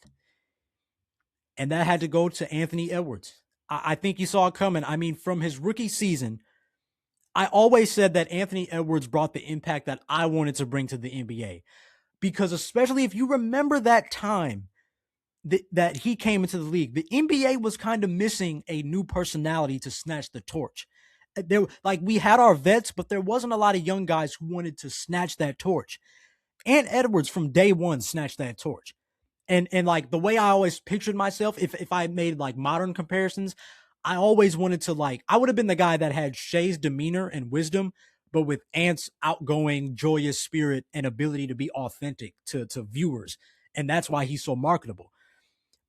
[SPEAKER 1] And that had to go to Anthony Edwards. I think you saw it coming. I mean, from his rookie season, I always said that Anthony Edwards brought the impact that I wanted to bring to the NBA. Because especially if you remember that time that he came into the league, the NBA was kind of missing a new personality to snatch the torch. We had our vets, but there wasn't a lot of young guys who wanted to snatch that torch. And Edwards from day one snatched that torch. And like the way I always pictured myself, if I made like modern comparisons, I always wanted to I would have been the guy that had Shai's demeanor and wisdom, but with Ant's outgoing, joyous spirit and ability to be authentic to viewers. And that's why he's so marketable.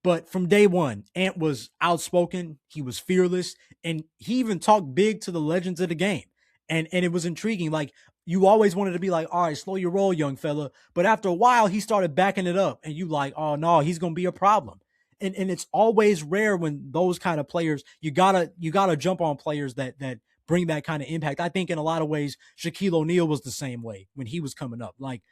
[SPEAKER 1] But from day one, Ant was outspoken, he was fearless, and he even talked big to the legends of the game. And it was intriguing. Like, you always wanted to be like, all right, slow your roll, young fella. But after a while, he started backing it up. And you like, oh, no, he's going to be a problem. And it's always rare when those kind of players, you gotta jump on players that bring that kind of impact. I think in a lot of ways, Shaquille O'Neal was the same way when he was coming up. Like,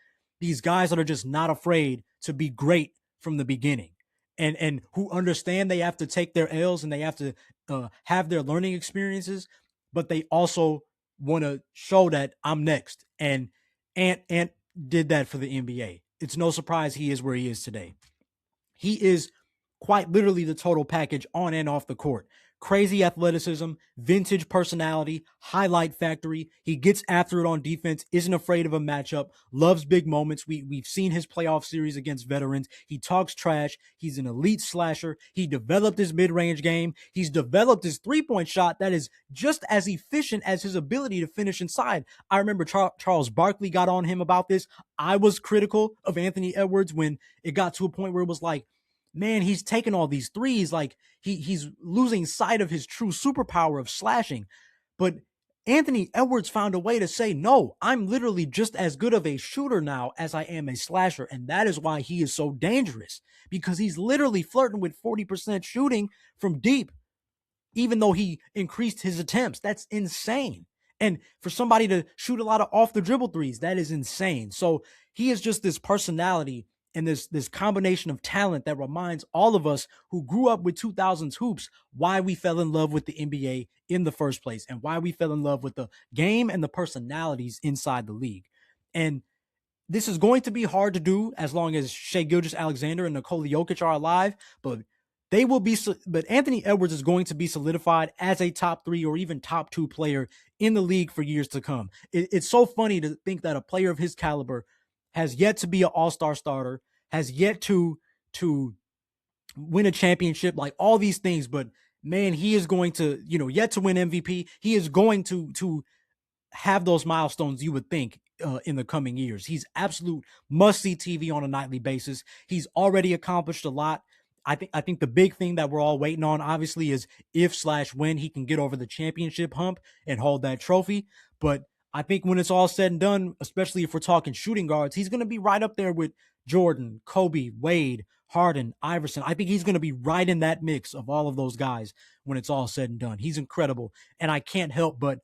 [SPEAKER 1] these guys that are just not afraid to be great from the beginning. And who understand they have to take their L's and they have to have their learning experiences, but they also want to show that I'm next. And Ant did that for the NBA. It's no surprise he is where he is today. He is quite literally the total package on and off the court. Crazy athleticism, vintage personality, highlight factory. He gets after it on defense, isn't afraid of a matchup, loves big moments. We've seen his playoff series against veterans. He talks trash. He's an elite slasher. He developed his mid-range game. He's developed his three-point shot that is just as efficient as his ability to finish inside. I remember Charles Barkley got on him about this. I was critical of Anthony Edwards when it got to a point where it was like, man, he's taking all these threes. Like he's losing sight of his true superpower of slashing. But Anthony Edwards found a way to say, no, I'm literally just as good of a shooter now as I am a slasher. And that is why he is so dangerous, because he's literally flirting with 40% shooting from deep, even though he increased his attempts. That's insane. And for somebody to shoot a lot of off the dribble threes, that is insane. So he is just this personality and this combination of talent that reminds all of us who grew up with 2000s hoops why we fell in love with the NBA in the first place and why we fell in love with the game and the personalities inside the league. And this is going to be hard to do as long as Shai Gilgeous-Alexander and Nikola Jokic are alive, but they will be. But Anthony Edwards is going to be solidified as a top 3 or even top 2 player in the league for years to come. It's so funny to think that a player of his caliber has yet to be an all-star starter, has yet to win a championship, like all these things. But man, he is going to, yet to win MVP. He is going to have those milestones, you would think, in the coming years. He's absolute must-see TV on a nightly basis. He's already accomplished a lot. I think the big thing that we're all waiting on, obviously, is if/when he can get over the championship hump and hold that trophy. But I think when it's all said and done, especially if we're talking shooting guards, he's going to be right up there with Jordan, Kobe, Wade, Harden, Iverson. I think he's going to be right in that mix of all of those guys when it's all said and done. He's incredible, and I can't help but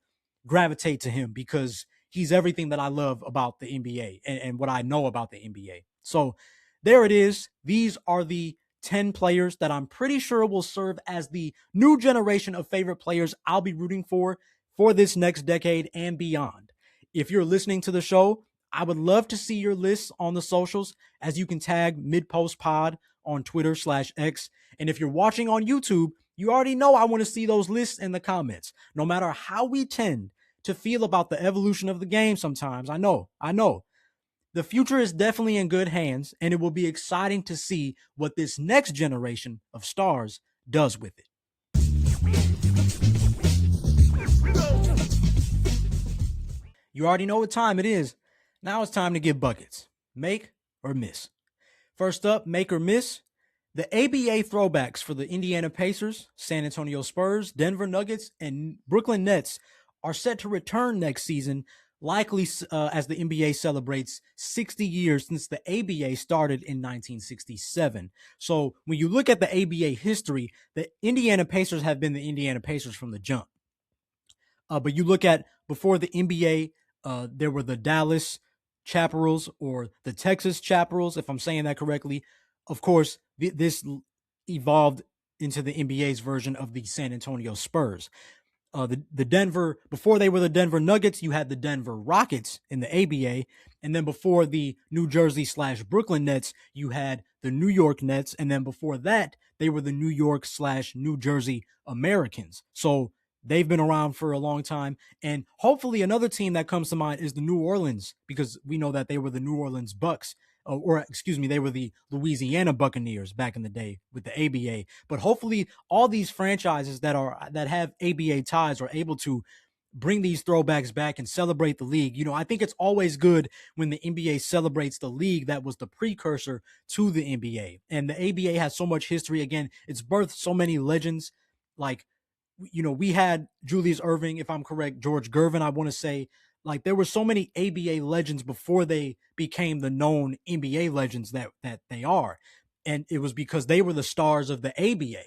[SPEAKER 1] gravitate to him because he's everything that I love about the NBA and what I know about the NBA. So there it is. These are the 10 players that I'm pretty sure will serve as the new generation of favorite players I'll be rooting for this next decade and beyond. If you're listening to the show, I would love to see your lists on the socials, as you can tag midpostpod on Twitter/X. And if you're watching on YouTube, you already know I want to see those lists in the comments. No matter how we tend to feel about the evolution of the game sometimes, I know. The future is definitely in good hands, and it will be exciting to see what this next generation of stars does with it. You already know what time it is. Now it's time to give buckets. Make or miss. First up, make or miss. The ABA throwbacks for the Indiana Pacers, San Antonio Spurs, Denver Nuggets, and Brooklyn Nets are set to return next season, likely as the NBA celebrates 60 years since the ABA started in 1967. So when you look at the ABA history, the Indiana Pacers have been the Indiana Pacers from the jump. But you look at before the NBA, there were the Dallas Chaparrals or the Texas Chaparrals, if I'm saying that correctly. Of course, this evolved into the NBA's version of the San Antonio Spurs. The Denver, before they were the Denver Nuggets, you had the Denver Rockets in the ABA. And then before the New Jersey/Brooklyn Nets, you had the New York Nets. And then before that, they were the New York/New Jersey Americans. So they've been around for a long time. And hopefully another team that comes to mind is the New Orleans, because we know that they were the New Orleans Bucks. They were the Louisiana Buccaneers back in the day with the ABA. But hopefully all these franchises that have ABA ties are able to bring these throwbacks back and celebrate the league. I think it's always good when the NBA celebrates the league that was the precursor to the NBA. And the ABA has so much history. Again, it's birthed so many legends. Like, we had Julius Erving, if I'm correct, George Gervin, I want to say. Like, there were so many ABA legends before they became the known NBA legends that they are. And it was because they were the stars of the ABA.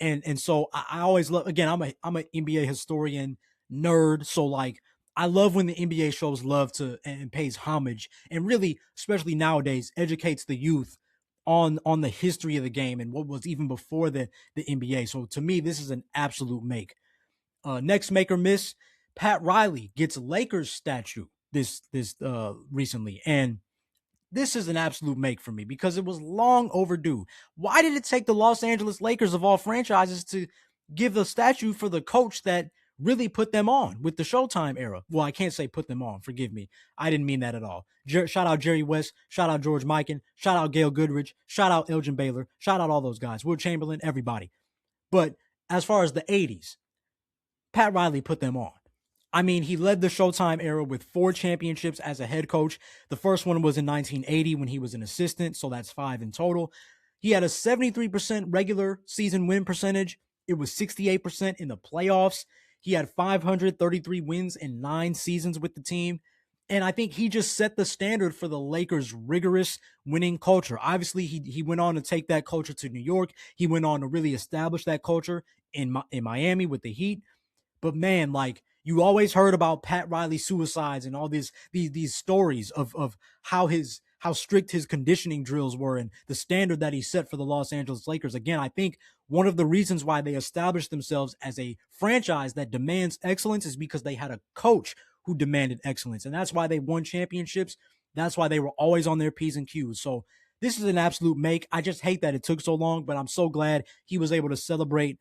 [SPEAKER 1] And so I always love, again, I'm an NBA historian nerd. So like, I love when the NBA shows love to and pays homage and really, especially nowadays, educates the youth on the history of the game and what was even before the NBA. So to me, this is an absolute make. Next make or miss, Pat Riley gets Lakers statue this recently, and this is an absolute make for me because it was long overdue. Why did it take the Los Angeles Lakers of all franchises to give the statue for the coach that really put them on with the Showtime era? Well, I can't say put them on. Forgive me. I didn't mean that at all. Shout out Jerry West. Shout out George Mikan. Shout out Gail Goodrich. Shout out Elgin Baylor. Shout out all those guys. Will Chamberlain, everybody. But as far as the 80s, Pat Riley put them on. I mean, he led the Showtime era with 4 championships as a head coach. The first one was in 1980 when he was an assistant, so that's 5 in total. He had a 73% regular season win percentage. It was 68% in the playoffs. He had 533 wins in 9 seasons with the team. And I think he just set the standard for the Lakers' rigorous winning culture. Obviously, he went on to take that culture to New York. He went on to really establish that culture in Miami with the Heat. But man, like, you always heard about Pat Riley suicides and all these stories of how strict his conditioning drills were and the standard that he set for the Los Angeles Lakers. Again, I think one of the reasons why they established themselves as a franchise that demands excellence is because they had a coach who demanded excellence. And that's why they won championships. That's why they were always on their P's and Q's. So this is an absolute make. I just hate that it took so long, but I'm so glad he was able to celebrate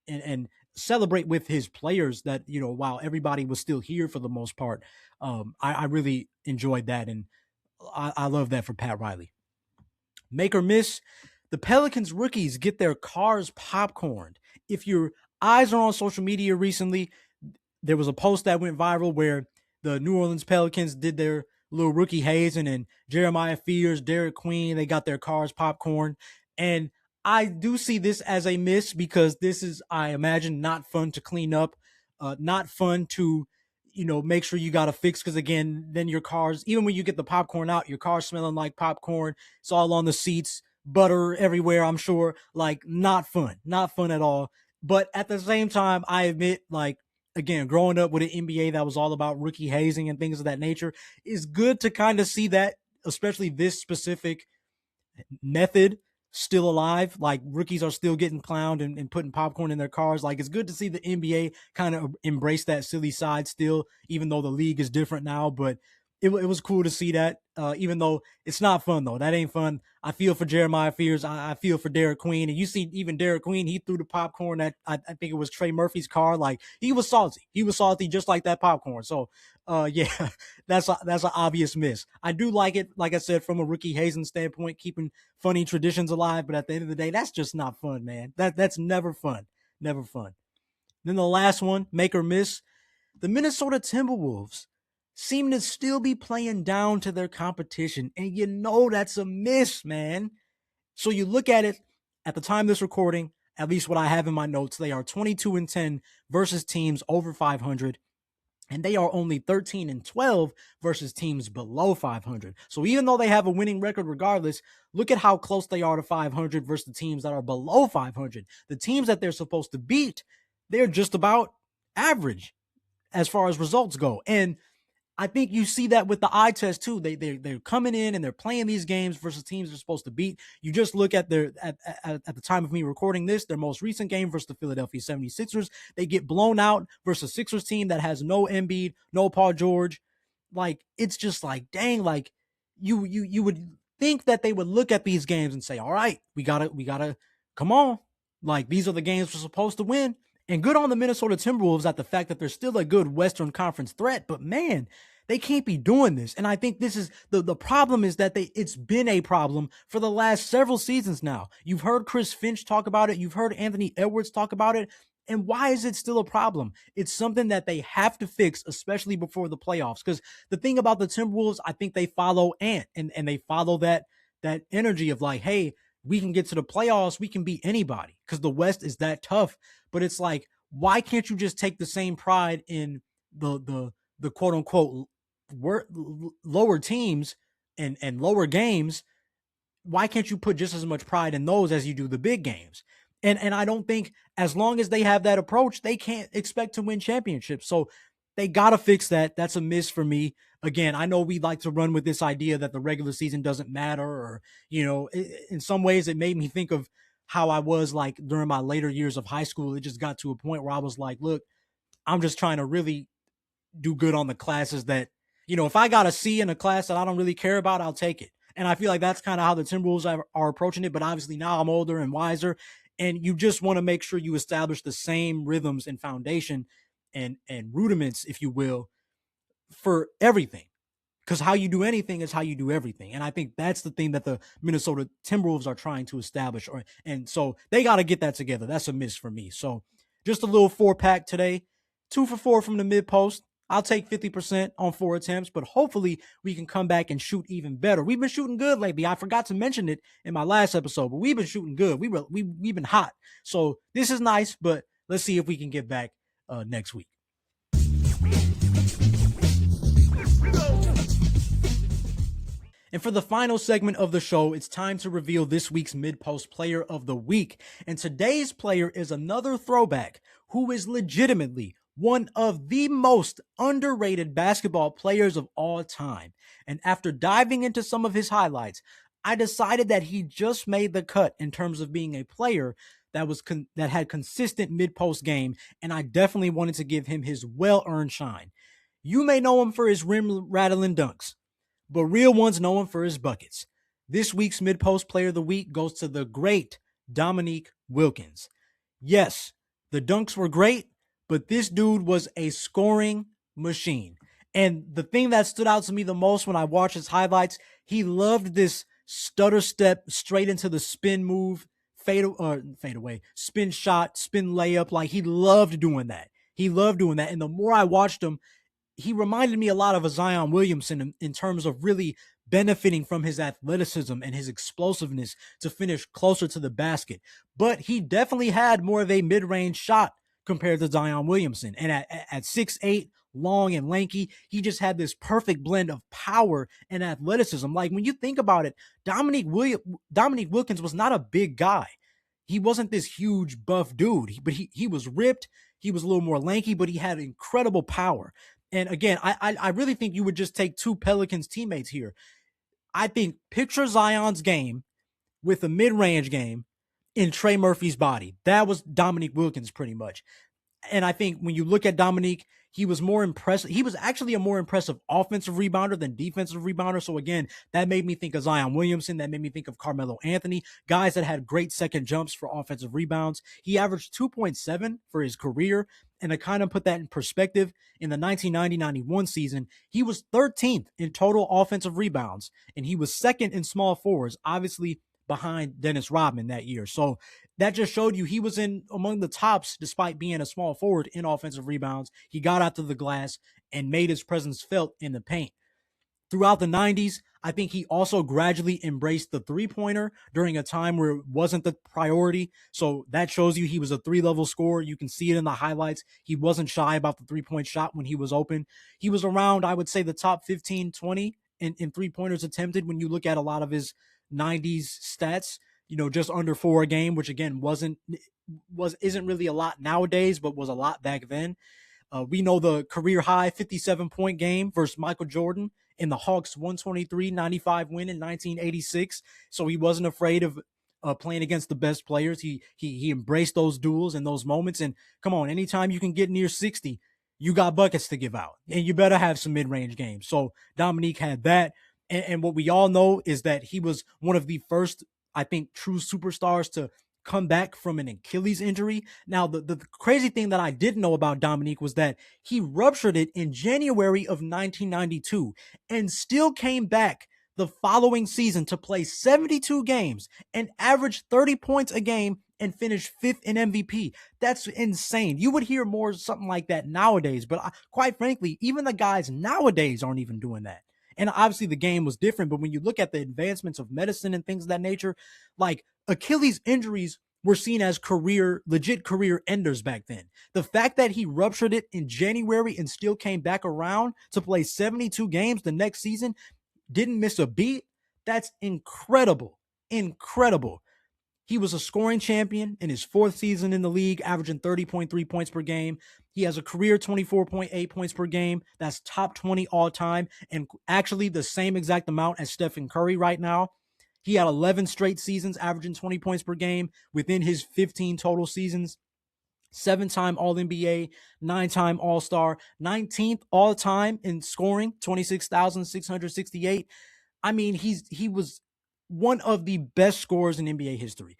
[SPEAKER 1] and celebrate with his players that, you know, while everybody was still here for the most part. I really enjoyed that. And I love that for Pat Riley. Make or miss, the Pelicans rookies get their cars popcorned. If your eyes are on social media recently, there was a post that went viral where the New Orleans Pelicans did their little rookie hazing and Jeremiah Fears, Derik Queen, they got their cars popcorn. And I do see this as a miss because this is, I imagine, not fun to clean up, not fun to, you know, make sure you got to fix. Because again, then your cars, even when you get the popcorn out, your car's smelling like popcorn. It's all on the seats, butter everywhere, I'm sure. Like, not fun at all. But at the same time, I admit, like, again, growing up with an NBA that was all about rookie hazing and things of that nature, is good to kind of see that, especially this specific method still alive. Like, rookies are still getting clowned and putting popcorn in their cars. Like, it's good to see the NBA kind of embrace that silly side still, even though the league is different now. But it was cool to see that, even though it's not fun, though. That ain't fun. I feel for Jeremiah Fears. I feel for Derik Queen. And you see even Derik Queen, he threw the popcorn at, I think it was Trey Murphy's car. Like, he was salty. He was salty just like that popcorn. So, yeah, that's an obvious miss. I do like it, like I said, from a rookie hazing standpoint, keeping funny traditions alive. But at the end of the day, that's just not fun, man. That's never fun. Never fun. Then the last one, make or miss, the Minnesota Timberwolves seem to still be playing down to their competition. And you know that's a miss, man. So you look at it at the time of this recording, at least what I have in my notes, they are 22-10 versus teams over 500. And they are only 13-12 versus teams below 500. So even though they have a winning record regardless, look at how close they are to 500 versus the teams that are below 500. The teams that they're supposed to beat, they're just about average as far as results go. And I think you see that with the eye test too. They're coming in and they're playing these games versus teams they're supposed to beat. You just look at their at the time of me recording this, their most recent game versus the Philadelphia 76ers. They get blown out versus a Sixers team that has no Embiid, no Paul George. Like, it's just like, dang, like you would think that they would look at these games and say, all right, we gotta come on. Like, these are the games we're supposed to win. And good on the Minnesota Timberwolves at the fact that they're still a good Western Conference threat. But man, they can't be doing this. And I think this is the problem is that it's been a problem for the last several seasons now. You've heard Chris Finch talk about it. You've heard Anthony Edwards talk about it. And why is it still a problem? It's something that they have to fix, especially before the playoffs. Because the thing about the Timberwolves, I think they follow Ant and they follow that energy of like, hey, we can get to the playoffs. We can beat anybody because the West is that tough. But it's like, why can't you just take the same pride in the quote unquote lower teams and lower games? Why can't you put just as much pride in those as you do the big games? And I don't think as long as they have that approach, they can't expect to win championships. So they got to fix that. That's a miss for me. Again, I know we like to run with this idea that the regular season doesn't matter, or, you know, in some ways it made me think of how I was like during my later years of high school. It just got to a point where I was like, look, I'm just trying to really do good on the classes that, you know, if I got a C in a class that I don't really care about, I'll take it. And I feel like that's kind of how the Timberwolves are approaching it. But obviously now I'm older and wiser, and you just want to make sure you establish the same rhythms and foundation and rudiments, if you will, for everything. Because how you do anything is how you do everything. And I think that's the thing that the Minnesota Timberwolves are trying to establish. And so they got to get that together. That's a miss for me. So just a little 4-pack today. 2 for 4 from the mid post. I'll take 50% on 4 attempts, but hopefully we can come back and shoot even better. We've been shooting good lately. I forgot to mention it in my last episode, but we've been shooting good. We've been hot. So this is nice, but let's see if we can get back next week. And for the final segment of the show, it's time to reveal this week's mid-post player of the week. And today's player is another throwback who is legitimately one of the most underrated basketball players of all time. And after diving into some of his highlights, I decided that he just made the cut in terms of being a player that had consistent mid-post game, and I definitely wanted to give him his well-earned shine. You may know him for his rim-rattling dunks, but real ones know him for his buckets. This week's mid-post player of the week goes to the great Dominique Wilkins. Yes, the dunks were great, but this dude was a scoring machine. And the thing that stood out to me the most when I watched his highlights, he loved this stutter step straight into the spin move, fade away, spin shot, spin layup. Like, he loved doing that. And the more I watched him, he reminded me a lot of a Zion Williamson in terms of really benefiting from his athleticism and his explosiveness to finish closer to the basket. But he definitely had more of a mid-range shot compared to Zion Williamson. And at 6'8", long and lanky, he just had this perfect blend of power and athleticism. Like, when you think about it, Dominique Wilkins was not a big guy. He wasn't this huge buff dude, but he was ripped. He was a little more lanky, but he had incredible power. And again, I really think you would just take two Pelicans teammates here. I think picture Zion's game with a mid-range game in Trey Murphy's body. That was Dominique Wilkins pretty much. And I think when you look at Dominique, he was more impressive. He was actually a more impressive offensive rebounder than defensive rebounder. So again, that made me think of Zion Williamson. That made me think of Carmelo Anthony, guys that had great second jumps for offensive rebounds. He averaged 2.7 for his career. And to kind of put that in perspective, in the 1990-91 season, he was 13th in total offensive rebounds, and he was second in small forwards, obviously behind Dennis Rodman that year. So that just showed you he was in among the tops despite being a small forward in offensive rebounds. He got out to the glass and made his presence felt in the paint. Throughout the 90s, I think he also gradually embraced the three-pointer during a time where it wasn't the priority. So that shows you he was a three-level scorer. You can see it in the highlights. He wasn't shy about the three-point shot when he was open. He was around, I would say, the top 15, 20 in three-pointers attempted when you look at a lot of his 90s stats. Just under 4 a game, which again isn't really a lot nowadays, but was a lot back then. We know the career high 57-point game versus Michael Jordan in the Hawks 123-95 win in 1986. So he wasn't afraid of playing against the best players. He embraced those duels and those moments. And come on, anytime you can get near 60, you got buckets to give out, and you better have some mid-range games. So Dominique had that. And what we all know is that he was one of the first, I think, true superstars to come back from an Achilles injury. Now, the crazy thing that I didn't know about Dominique was that he ruptured it in January of 1992 and still came back the following season to play 72 games and average 30 points a game and finish 5th in MVP. That's insane. You would hear more something like that nowadays, but quite frankly, even the guys nowadays aren't even doing that. And obviously the game was different, but when you look at the advancements of medicine and things of that nature, like Achilles injuries were seen as legit career enders back then. The fact that he ruptured it in January and still came back around to play 72 games the next season, didn't miss a beat, that's incredible. Incredible. He was a scoring champion in his 4th season in the league, averaging 30.3 points per game. He has a career 24.8 points per game. That's top 20 all time, and actually the same exact amount as Stephen Curry right now. He had 11 straight seasons averaging 20 points per game within his 15 total seasons. 7-time All-NBA, 9-time All-Star, 19th all-time in scoring, 26,668. I mean, he was one of the best scorers in NBA history.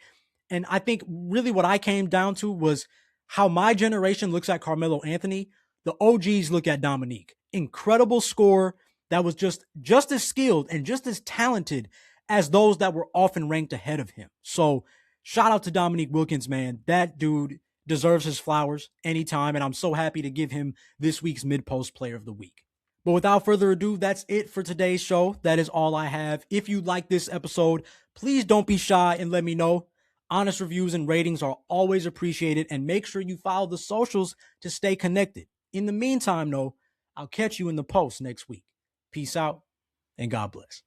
[SPEAKER 1] And I think really what I came down to was how my generation looks at Carmelo Anthony. The OGs look at Dominique. Incredible scorer that was just as skilled and just as talented as those that were often ranked ahead of him. So shout out to Dominique Wilkins, man. That dude deserves his flowers anytime. And I'm so happy to give him this week's mid-post player of the week. But without further ado, that's it for today's show. That is all I have. If you like this episode, please don't be shy and let me know. Honest reviews and ratings are always appreciated, and make sure you follow the socials to stay connected. In the meantime, though, I'll catch you in the post next week. Peace out, and God bless.